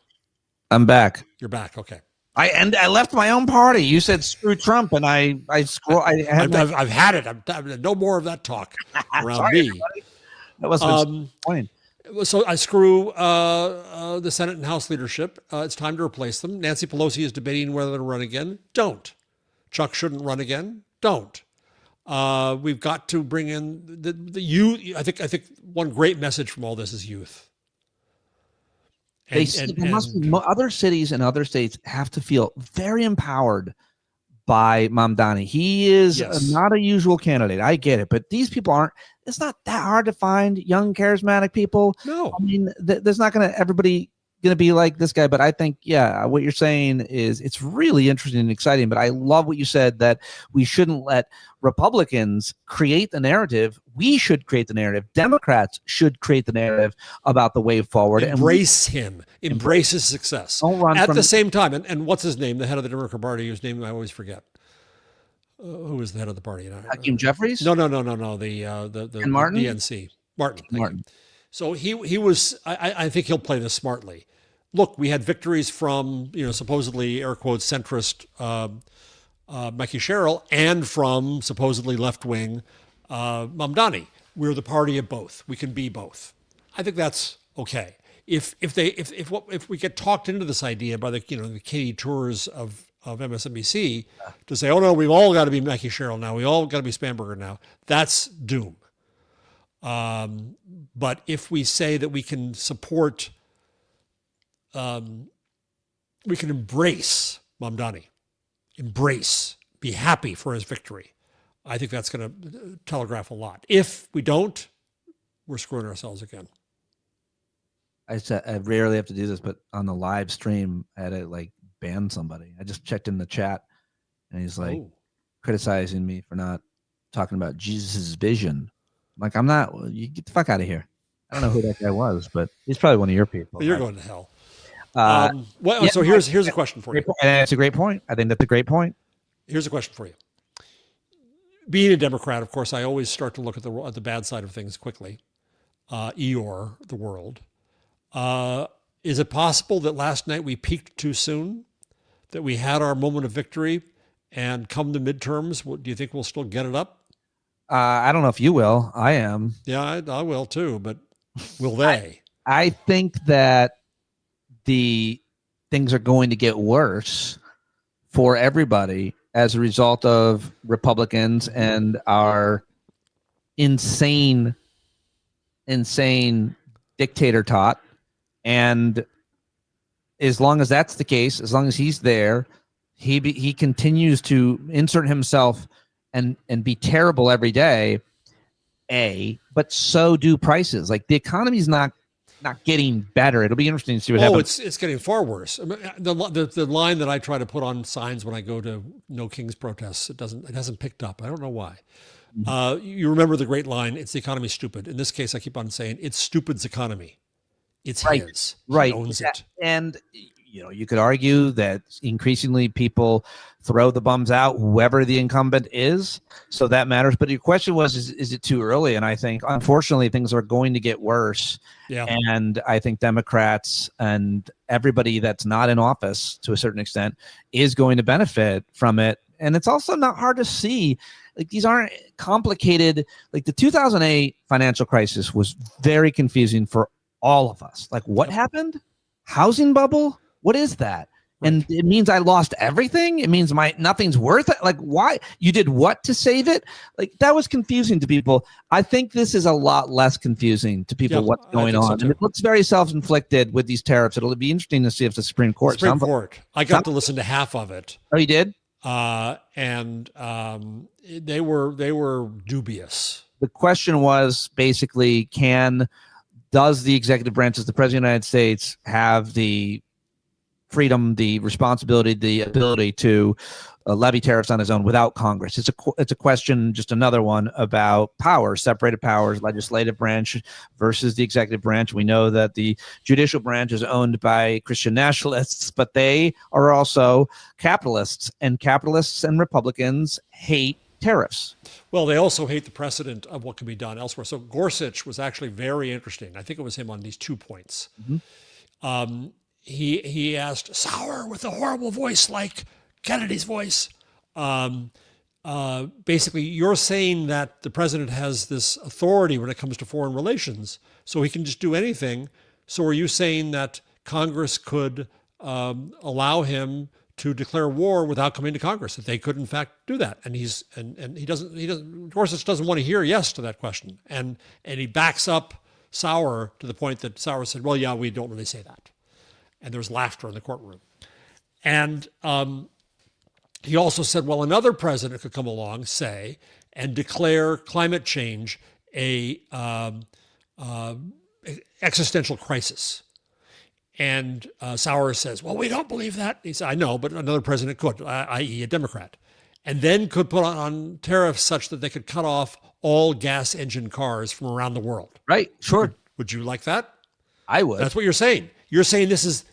I'm back. You're back. Okay. I left my own party. You said screw Trump, and I've had it. I'm no more of that talk around sorry, me. Everybody. That wasn't point. So I screw the Senate and House leadership. It's time to replace them. Nancy Pelosi is debating whether to run again. Don't. Chuck shouldn't run again. Don't. We've got to bring in the youth. I think one great message from all this is youth. Other cities and other states have to feel very empowered by Mamdani. He is not a usual candidate. I get it, but these people aren't. It's not that hard to find young, charismatic people. No, I mean, there's not everybody going to be like this guy. But I think, what you're saying is it's really interesting and exciting. But I love what you said, that we shouldn't let Republicans create the narrative. We should create the narrative. Democrats should create the narrative about the way forward. Embrace him. Embrace his success. Don't run at the same time. And what's his name? The head of the Democrat Party, whose name I always forget. Who is the head of the party? Hakeem Jeffries? No. The Martin? DNC. Martin. So he was. I think he'll play this smartly. Look, we had victories from supposedly air quotes centrist Mikey Sherrill and from supposedly left wing Mamdani. We're the party of both. We can be both. I think that's okay. If we get talked into this idea by the Katie Tours of MSNBC to say, oh no, we've all got to be Mikey Sherrill now. We all got to be Spanberger now. That's doom. But if we say that we can support, we can embrace Mamdani, be happy for his victory. I think that's going to telegraph a lot. If we don't, we're screwing ourselves again. I rarely have to do this, but on the live stream, I had to ban somebody. I just checked in the chat, and he's criticizing me for not talking about Jesus' vision. I'm like, I'm not. You get the fuck out of here. I don't know who that guy was, but he's probably one of your people. You're going to hell. So here's a question for you. And it's a great point. I think that's a great point. Here's a question for you. Being a Democrat, of course, I always start to look at the bad side of things quickly. Eeyore, the world. Is it possible that last night we peaked too soon? That we had our moment of victory, and come the midterms, do you think we'll still get it up? I don't know if you will. I am. Yeah, I will too, but will they? I think that the things are going to get worse for everybody as a result of Republicans and our insane dictator tot. And as long as that's the case, as long as he's there, he continues to insert himself and be terrible every day. But so do prices. Like, the economy's not getting better. It'll be interesting to see what happens. It's getting far worse. I mean, the line that I try to put on signs when I go to No Kings protests, it hasn't picked up. I don't know why. You remember the great line, it's the economy's stupid. In this case, I keep on saying it's stupid's economy. It's Right. his. Right. He owns it. And you could argue that increasingly people throw the bums out, whoever the incumbent is. So that matters. But your question was, is it too early? And I think, unfortunately, things are going to get worse. Yeah. And I think Democrats and everybody that's not in office to a certain extent is going to benefit from it. And it's also not hard to see. Like, these aren't complicated. Like, the 2008 financial crisis was very confusing for all of us. Like, what happened? Housing bubble? What is that? Right. And it means I lost everything. It means nothing's worth it. Like, why? You did what to save it? Like, that was confusing to people. I think this is a lot less confusing to people what's going on. And it looks very self-inflicted with these tariffs. It'll be interesting to see if the Supreme Court. I got to listen to half of it. Oh, you did? And they were dubious. The question was basically, does the executive branch, as the President of the United States, have the freedom, the responsibility, the ability to levy tariffs on his own without Congress? It's a question, just another one about power, separated powers, legislative branch versus the executive branch. We know that the judicial branch is owned by Christian nationalists, but they are also capitalists, and capitalists and Republicans hate tariffs. Well, they also hate the precedent of what can be done elsewhere. So Gorsuch was actually very interesting. I think it was him on these 2 points. Mm-hmm. He asked Sauer with a horrible voice like Kennedy's voice. Basically, you're saying that the president has this authority when it comes to foreign relations, so he can just do anything. So are you saying that Congress could allow him to declare war without coming to Congress, that they could in fact do that? And he doesn't Gorsuch doesn't want to hear yes to that question. And he backs up Sauer to the point that Sauer said, well, yeah, we don't really say that. And there was laughter in the courtroom. And he also said, well, another president could come along, say, and declare climate change a existential crisis. And Sauer says, well, we don't believe that. He said, I know, but another president could, i.e. a Democrat, and then could put on tariffs such that they could cut off all gas engine cars from around the world. Right, sure. Would you like that? I would. That's what you're saying. You're saying this is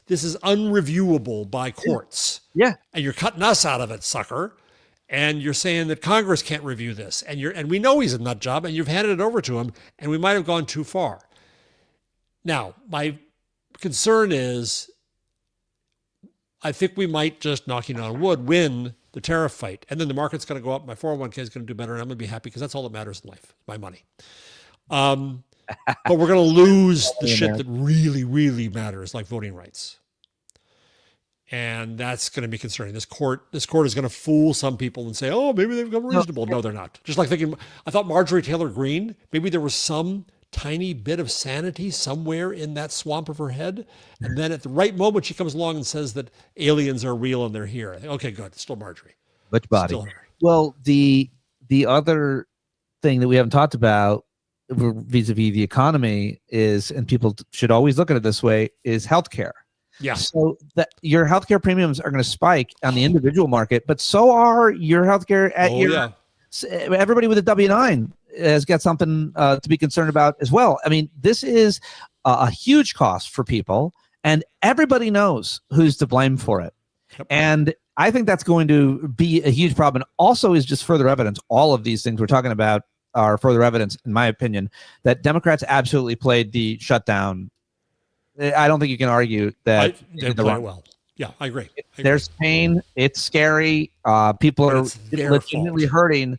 unreviewable by courts. Yeah. And you're cutting us out of it, sucker. And you're saying that Congress can't review this. And we know he's a nut job, and you've handed it over to him, and we might have gone too far. Now, my concern is, I think we might, just knocking on wood, win the tariff fight. And then the market's going to go up. My 401k is going to do better, and I'm going to be happy because that's all that matters in life, my money. But we're going to lose the shit that really, really matters, like voting rights. And that's going to be concerning. This court is going to fool some people and say, oh, maybe they've become reasonable. No, they're not. Just like thinking, I thought Marjorie Taylor Greene, maybe there was some tiny bit of sanity somewhere in that swamp of her head. And then at the right moment, she comes along and says that aliens are real and they're here. I think, okay, good. It's still Marjorie. Which body? Well, the other thing that we haven't talked about vis-a-vis the economy is, and people should always look at it this way, is healthcare. Yeah. So that your healthcare premiums are going to spike on the individual market, but so are your healthcare at everybody with a W-9 has got something to be concerned about as well. I mean, this is a huge cost for people, and everybody knows who's to blame for it. Yep. And I think that's going to be a huge problem. And also is just further evidence. All of these things we're talking about are further evidence, in my opinion, that Democrats absolutely played the shutdown. I don't think you can argue that they play well. Yeah, I agree. There's pain. It's scary. People are legitimately hurting,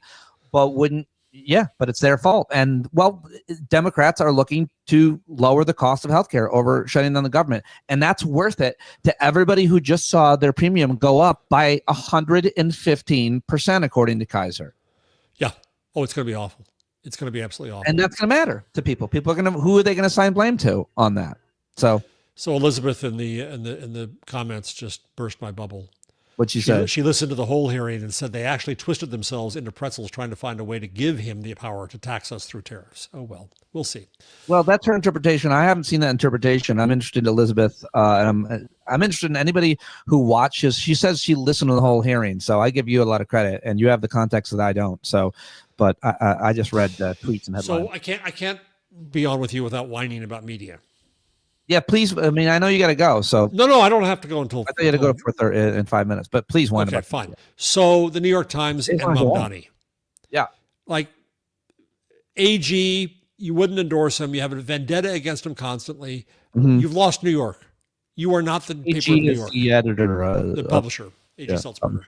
but but it's their fault. And well, Democrats are looking to lower the cost of healthcare over shutting down the government. And that's worth it to everybody who just saw their premium go up by 115%, according to Kaiser. Yeah. Oh, it's going to be awful. It's going to be absolutely awful. And that's going to matter to people. People are who are they going to assign blame to on that? So Elizabeth in the comments just burst my bubble. What'd she say? She listened to the whole hearing and said they actually twisted themselves into pretzels trying to find a way to give him the power to tax us through tariffs. Oh, well, we'll see. Well, that's her interpretation. I haven't seen that interpretation. I'm interested in Elizabeth. And I'm interested in anybody who watches. She says she listened to the whole hearing, so I give you a lot of credit, and you have the context that I don't. So, but I just read tweets and headlines. So I can't be on with you without whining about media. Yeah, please. I mean, I know you got to go. So no, I don't have to go until. I thought you had to go in 5 minutes, but please whine about. Okay, fine. So the New York Times and Mamdani. Yeah, like AG, you wouldn't endorse him. You have a vendetta against him constantly. Mm-hmm. You've lost New York. You are not the paper of New York. The editor, the publisher, AG Sulzberger.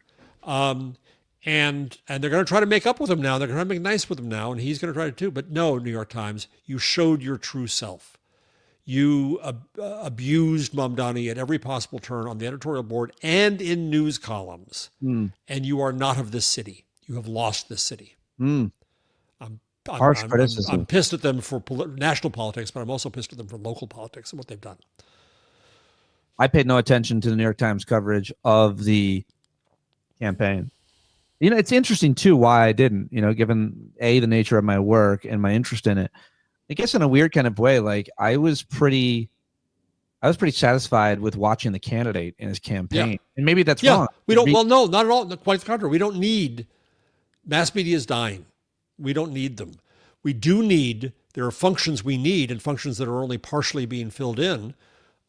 And they're going to try to make up with him now. They're going to make nice with him now, and he's going to try to too. But no, New York Times, you showed your true self. You abused Mamdani at every possible turn on the editorial board and in news columns. And you are not of this city. You have lost this city. Harsh criticism. I'm pissed at them for national politics, but I'm also pissed at them for local politics and what they've done. I paid no attention to the New York Times coverage of the campaign. You know, it's interesting, too, why I didn't, given, A, the nature of my work and my interest in it. I guess in a weird kind of way, like I was pretty satisfied with watching the candidate in his campaign. Yeah. And maybe that's wrong. We don't, well, no, not at all. Quite the contrary. We don't need, mass media is dying. We don't need them. We do need, there are functions we need and functions that are only partially being filled in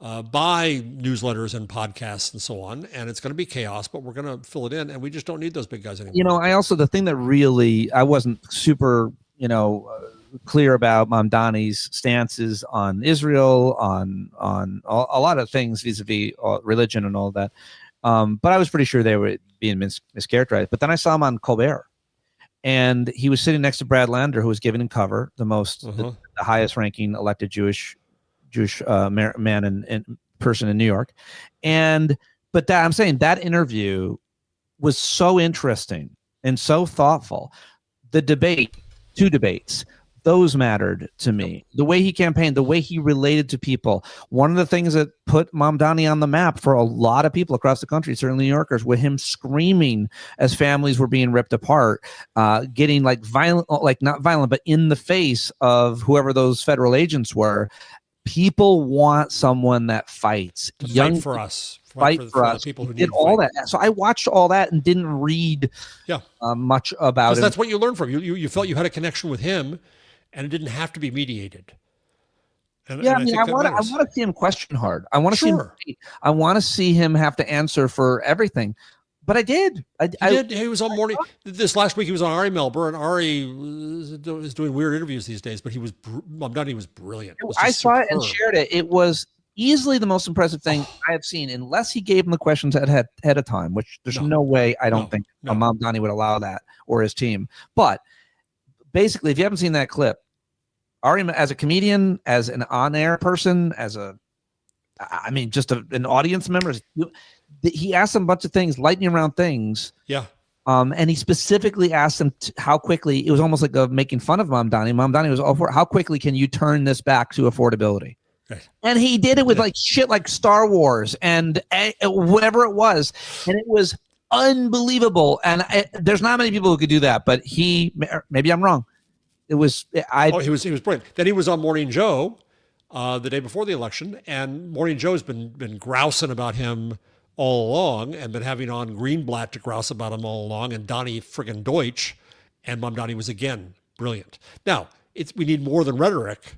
by newsletters and podcasts and so on. And it's going to be chaos, but we're going to fill it in. And we just don't need those big guys anymore. The thing that really, I wasn't super, clear about Mamdani's stances on Israel, on a lot of things vis-a-vis religion and all that. But I was pretty sure they were being mischaracterized. But then I saw him on Colbert, and he was sitting next to Brad Lander, who was giving him cover, the highest ranking elected Jewish man and person in New York. But I'm saying that interview was so interesting and so thoughtful. The debate, 2 debates, those mattered to me. The way he campaigned, the way he related to people. One of the things that put Mamdani on the map for a lot of people across the country, certainly New Yorkers, with him screaming as families were being ripped apart, getting like violent, like not violent, but in the face of whoever those federal agents were. People want someone that fights. Fight for us. Fight for us. People who did all that. So I watched all that and didn't read much about it. That's what you learned from. You felt you had a connection with him, and it didn't have to be mediated. I want to see him question hard. I want to see him. I want to see him have to answer for everything. But I did. He was on morning. This last week he was on Ari Melber, and Ari is doing weird interviews these days. But Mamdani was brilliant. I saw it and shared it. It was easily the most impressive thing I have seen, unless he gave him the questions ahead of time, which there's no way I don't think Mamdani would allow that, or his team. But basically, if you haven't seen that clip, Ari, as a comedian, as an on-air person, just an audience member, he asked him a bunch of things, lightning round things. Yeah. And he specifically asked him how quickly, it was almost like making fun of Mamdani. Mamdani was, how quickly can you turn this back to affordability? Right. And he did it with like shit like Star Wars and whatever it was. And it was unbelievable. And there's not many people who could do that, but maybe I'm wrong. He was brilliant. Then he was on Morning Joe the day before the election, and Morning Joe's been grousing about him all along, and been having on Greenblatt to grouse about him all along, and Donnie friggin' Deutsch, and Mamdani was again brilliant. Now, we need more than rhetoric,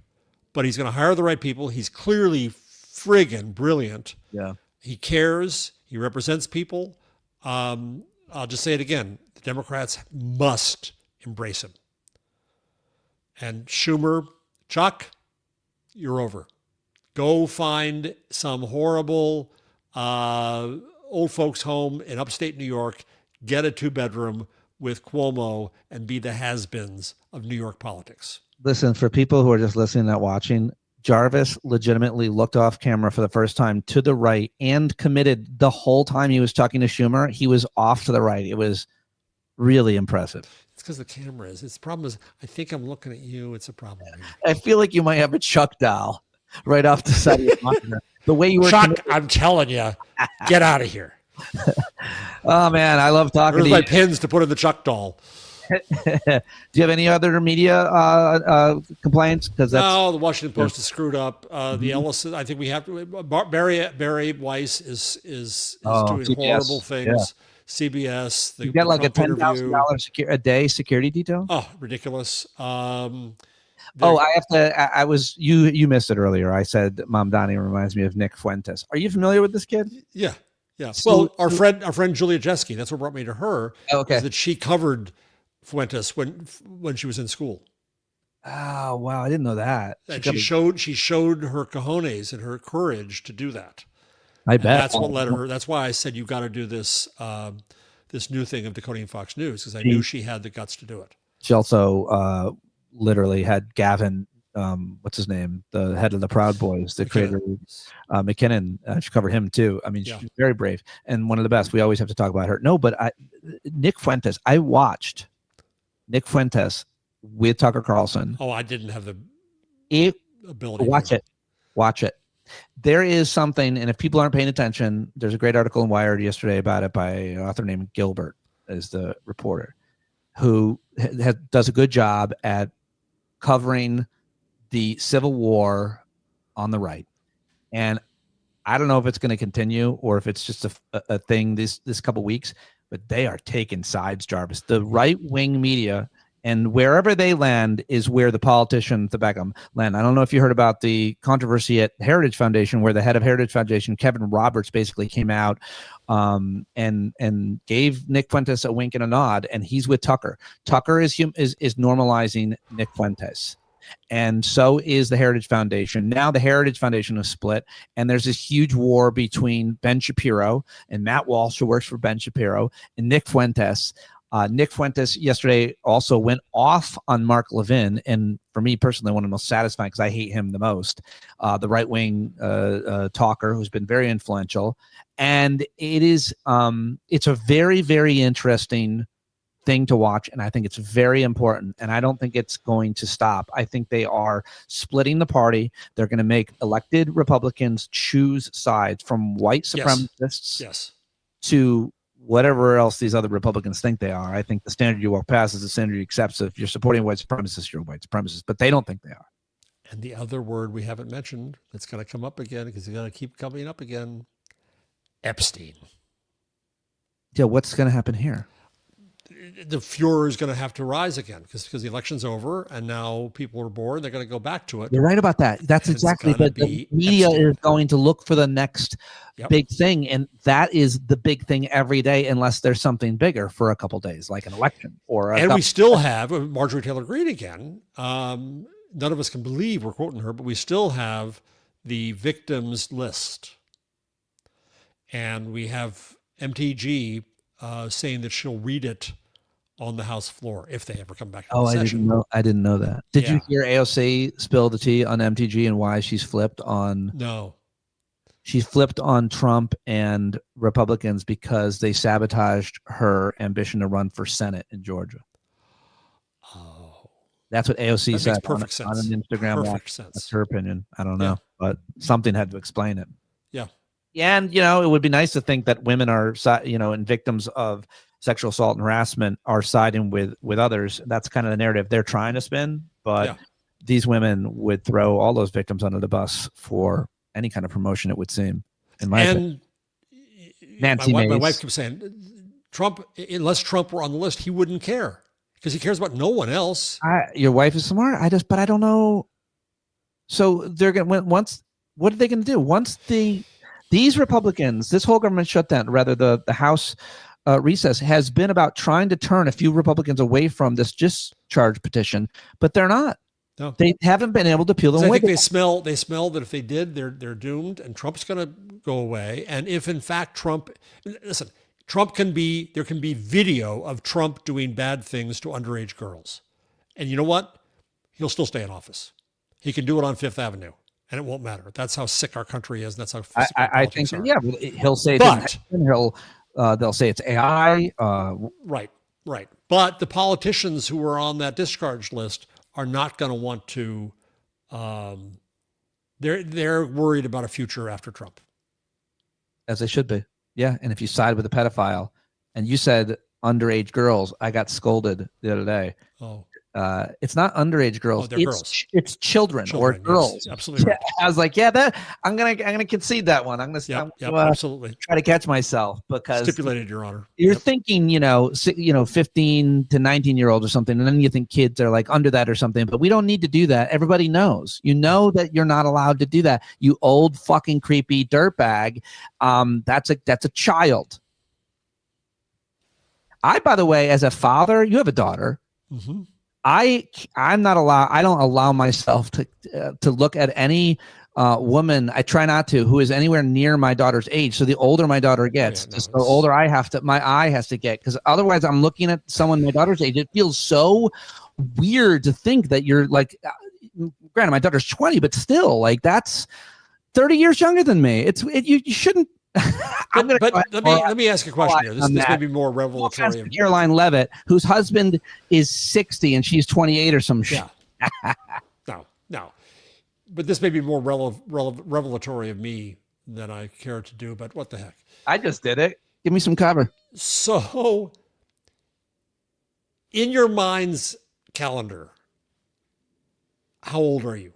but he's going to hire the right people. He's clearly friggin' brilliant. Yeah, he cares. He represents people. I'll just say it again: the Democrats must embrace him. And Schumer, Chuck, you're over. Go find some horrible old folks home in upstate New York, get a 2-bedroom with Cuomo, and be the has-beens of New York politics. Listen, for people who are just listening, not watching, Jarvis legitimately looked off camera for the first time to the right and committed the whole time he was talking to Schumer. He was off to the right. It was really impressive. It's because the camera is. The problem is, I think I'm looking at you. It's a problem. I feel like you might have a Chuck doll right off the side of your monitor. The way you were. Chuck, I'm telling you, get out of here. Oh man, I love talking Where's to my you. pins to put in the Chuck doll? Do you have any other media complaints? Because that's No, the Washington yeah. Post is screwed up. The Mhm. Ellis, I think we have to. Barry Weiss is Oh, doing horrible CBS. Yeah, things. CBS, you get the like a Trump interview. $10,000 a day security detail. Oh, ridiculous. Oh, They're I have to. I was you missed it earlier. I said Mom Donnie reminds me of Nick Fuentes. Are you familiar with this kid? Yeah, yeah. So, Well, our friend Julia Jeske, that's what brought me to her, is okay. that she covered Fuentes when she was in school. Oh wow, I didn't know that. And she showed her cojones and her courage to do that. I And bet. that's what led her. That's why I said you got to do this this new thing of decoding Fox News, because I knew she had the guts to do it. She also literally had Gavin, what's his name, the head of the Proud Boys, the creator, McKinnon. She covered him too. I mean, Yeah. she's very brave and one of the best. We always have to talk about her. No, but Nick Fuentes. I watched Nick Fuentes with Tucker Carlson. Oh, I didn't have the ability. Watch it. Watch it. There is something, and if people aren't paying attention, there's a great article in Wired yesterday about it by an author named Gilbert, is the reporter, who does a good job at covering the Civil War on the right. And I don't know if it's going to continue or if it's just a thing this couple weeks, but they are taking sides, Jarvis. The right-wing media, and wherever they land is where the politicians, the Beckham, land. I don't know if you heard about the controversy at Heritage Foundation, where the head of Heritage Foundation, Kevin Roberts, basically came out and gave Nick Fuentes a wink and a nod, and he's with Tucker. Tucker is normalizing Nick Fuentes. And so is the Heritage Foundation. Now the Heritage Foundation is split, and there's this huge war between Ben Shapiro and Matt Walsh, who works for Ben Shapiro, and Nick Fuentes. Nick Fuentes yesterday also went off on Mark Levin, and for me personally, one of the most satisfying, because I hate him the most, the right-wing talker who's been very influential. And it's a very, very interesting thing to watch, and I think it's very important, and I don't think it's going to stop. I think they are splitting the party. They're going to make elected Republicans choose sides, from white supremacists to whatever else these other Republicans think they are. I think the standard you walk past is the standard you accept. So if you're supporting white supremacists, you're a white supremacist, but they don't think they are. And the other word we haven't mentioned that's going to come up again, because it's going to keep coming up again, Epstein. Yeah, what's going to happen here? The furor is going to have to rise again, because the election's over and now people are bored. They're going to go back to it. You're right about that. That's And exactly. it's gonna But the be media Epstein. is going to look for the next big thing, and that is the big thing every day, unless there's something bigger for a couple days, like an election or. And we still have Marjorie Taylor Greene again. None of us can believe we're quoting her, but we still have the victims list, and we have MTG saying that she'll read it on the House floor if they ever come back to the session. I didn't know that. Did you hear AOC spill the tea on MTG and why she's flipped on? No. She flipped on Trump and Republicans because they sabotaged her ambition to run for Senate in Georgia. Oh. That's what AOC said on an Instagram live. That's her opinion. I don't know, but something had to explain it. Yeah. And, it would be nice to think that women are, and victims of sexual assault and harassment are siding with others. That's kind of the narrative they're trying to spin. But these women would throw all those victims under the bus for any kind of promotion, it would seem. In my opinion. Nancy my wife keeps saying, Trump, unless Trump were on the list, he wouldn't care, because he cares about no one else. Your wife is smart. But I don't know. So they're going to, what are they going to do? Once these Republicans, this whole government shutdown, rather the House recess, has been about trying to turn a few Republicans away from this discharge petition, but they're not. No. They haven't been able to peel them away. I think they smell that if they did, they're doomed, and Trump's going to go away. And if in fact there can be video of Trump doing bad things to underage girls, and you know what? He'll still stay in office. He can do it on Fifth Avenue, and it won't matter. That's how sick our country is. And that's how sick I think. are. Yeah, he'll say. But they'll say it's AI. Right. But the politicians who are on that discharge list are not going to want to. They're worried about a future after Trump, as they should be. Yeah, and if you side with a pedophile, and you said underage girls. I got scolded the other day. Oh, It's not underage girls. they're girls. It's children or girls. Yes, absolutely right. I was like, that I'm gonna concede that one. I'm gonna absolutely try to catch myself because stipulated, Your Honor. You're thinking, 15 to 19-year-olds or something, and then you think kids are like under that or something. But we don't need to do that. Everybody knows. You know that you're not allowed to do that. You old fucking creepy dirtbag. That's a child. By the way, as a father, you have a daughter. Mm-hmm. I'm not allowed. I don't allow myself to look at any woman. I try not to, who is anywhere near my daughter's age. So the older my daughter gets, the older my eye has to get, because otherwise I'm looking at someone my daughter's age. It feels so weird to think that you're like, granted, my daughter's 20, but still, like, that's 30 years younger than me. You shouldn't. Let me ask a question here. This may be more revelatory. Caroline Levitt, whose husband is 60 and she's 28 or some shit. Yeah. No. But this may be more revelatory of me than I care to do, but what the heck? I just did it. Give me some cover. So, in your mind's calendar, how old are you?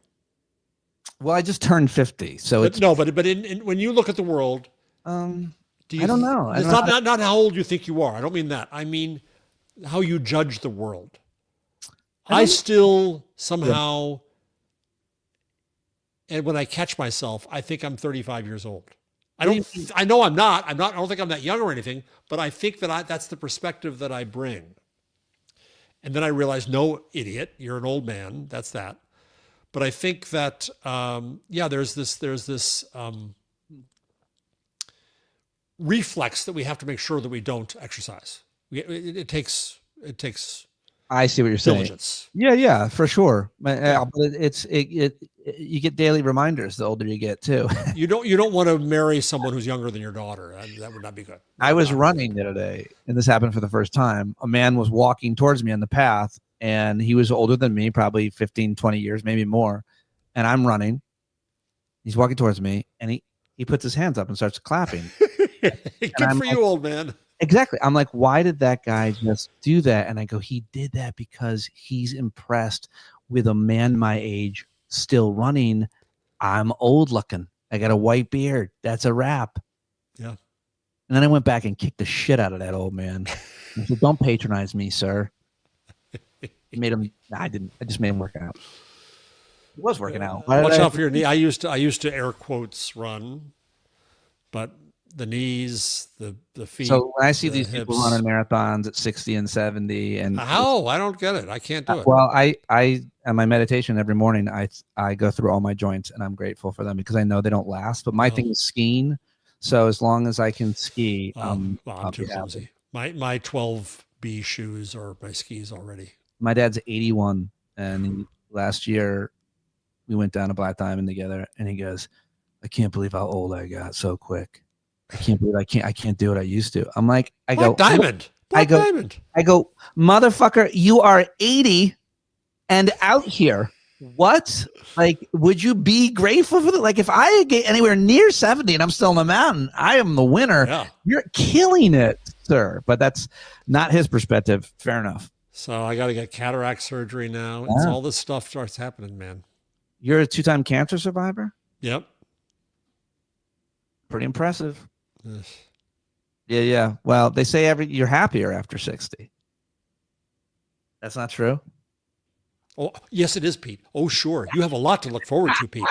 Well, I just turned 50. So when you look at the world, I don't know. It's not how old you think you are. I don't mean that. I mean how you judge the world. I still somehow, and when I catch myself, I think I'm 35 years old. I know I'm not. I don't think I'm that young or anything, but I think that that's the perspective that I bring. And then I realize, no, idiot, you're an old man. That's that. But I think that, there's this reflex that we have to make sure that we don't exercise. It takes. I see what you're diligence. saying. Yeah, for sure. But you get daily reminders the older you get too. You don't want to marry someone who's younger than your daughter. That would not be good. I was running the other day, and this happened for the first time. A man was walking towards me on the path, and he was older than me, probably 15, 20 years, maybe more. And I'm running. He's walking towards me, and he puts his hands up and starts clapping. Good for you, old man. Exactly. I'm like, why did that guy just do that? And I go, he did that because he's impressed with a man my age still running. I'm old looking. I got a white beard. That's a wrap. Yeah. And then I went back and kicked the shit out of that old man. I said, don't patronize me, sir. I didn't. I just made him work out. He was working out. Watch out for your knee. I used to air quotes run, but the knees, the feet. So when I see these hips. people running marathons at 60 and 70, and how? I don't get it. I can't do it. Well, I in my meditation every morning, I go through all my joints, and I'm grateful for them because I know they don't last. But my thing is skiing. So as long as I can ski, I'm too clumsy. My 12B shoes are my skis already. My dad's 81, and last year we went down to Black Diamond together, and he goes, "I can't believe how old I got so quick. I can't believe I can't do what I used to." I'm like, Black Diamond. I go, motherfucker, you are 80 and out here. What? Like, would you be grateful for that? Like, if I get anywhere near 70 and I'm still on the mountain, I am the winner. Yeah. You're killing it, sir. But that's not his perspective. Fair enough. So I got to get cataract surgery now. It's all this stuff starts happening, man. You're a 2-time cancer survivor? Yep. Pretty impressive. Yeah. Well, they say you're happier after 60. That's not true. Oh, yes, it is, Pete. Oh, sure. You have a lot to look forward to, Pete.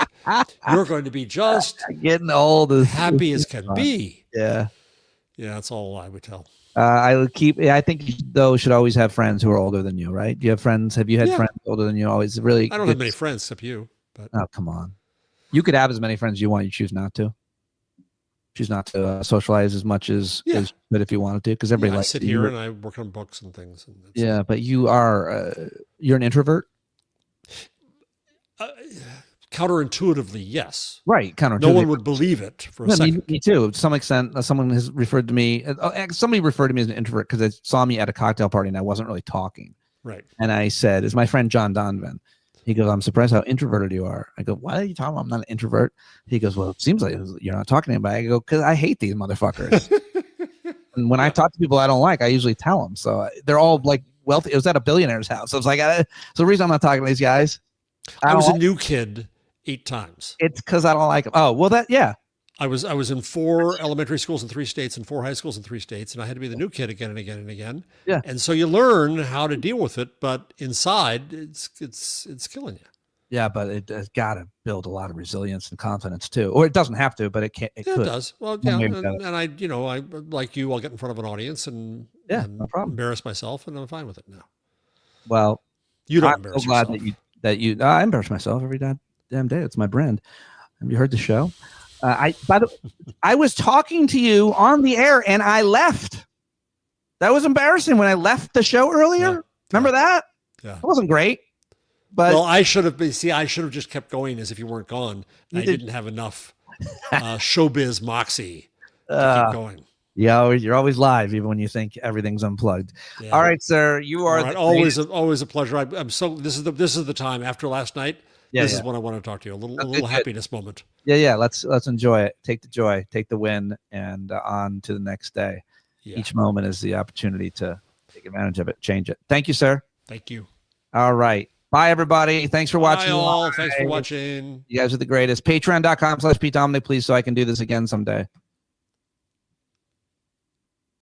You're going to be just getting old, as happy as can be. Yeah. Yeah, that's all I would tell. I think you, though, should always have friends who are older than you, right? Do you have friends? Have you had friends older than you? Always really. I don't have many friends except you. But oh, come on. You could have as many friends as you want. You choose not to. Choose not to socialize as much as but if you wanted to, because everybody likes I sit here and I work on books and things. And but you are you're an introvert. Counterintuitively, yes. Right, counterintuitively. No one would believe it for a second. Me too. To some extent, someone has referred to me. Somebody referred to me as an introvert because they saw me at a cocktail party and I wasn't really talking. Right. And I said, "It's my friend John Donovan." He goes, "I'm surprised how introverted you are." I go, "Why are you talking about I'm not an introvert?" He goes, "Well, it seems like you're not talking to anybody." I go, "Because I hate these motherfuckers." And when I talk to people I don't like, I usually tell them. So they're all like wealthy. It was at a billionaire's house. So I was like, so the reason I'm not talking to these guys. I was a new kid 8 times. It's because I don't like them. Oh, well, I was in 4 elementary schools in 3 states and 4 high schools in 3 states, and I had to be the new kid again and again and again. Yeah. And so you learn how to deal with it, but inside it's killing you. Yeah, but it's got to build a lot of resilience and confidence too. Or it doesn't have to, but it can. It Yeah, could. it does. Well, yeah, and I, I like you, I'll get in front of an audience and no problem. Embarrass myself, and I'm fine with it now. Well, you don't I'm embarrass so glad yourself. I embarrass myself every damn day. It's my brand. Have you heard the show? I was talking to you on the air and I left. That was embarrassing when I left the show earlier. Yeah. Remember that? Yeah. It wasn't great. But well, I should have just kept going as if you weren't gone. I didn't have enough showbiz moxie to keep going. Yeah, you're always live, even when you think everything's unplugged. Yeah. All right, sir. You are always a pleasure. I'm so this is the time after last night. This is when I want to talk to you. A little happiness moment. Yeah. Let's enjoy it. Take the joy, take the win, and on to the next day. Yeah. Each moment is the opportunity to take advantage of it, change it. Thank you, sir. Thank you. All right. Bye, everybody. Thanks for watching. Bye, all. Thanks for watching. You guys are the greatest. Patreon.com/Pete Dominick, please, so I can do this again someday.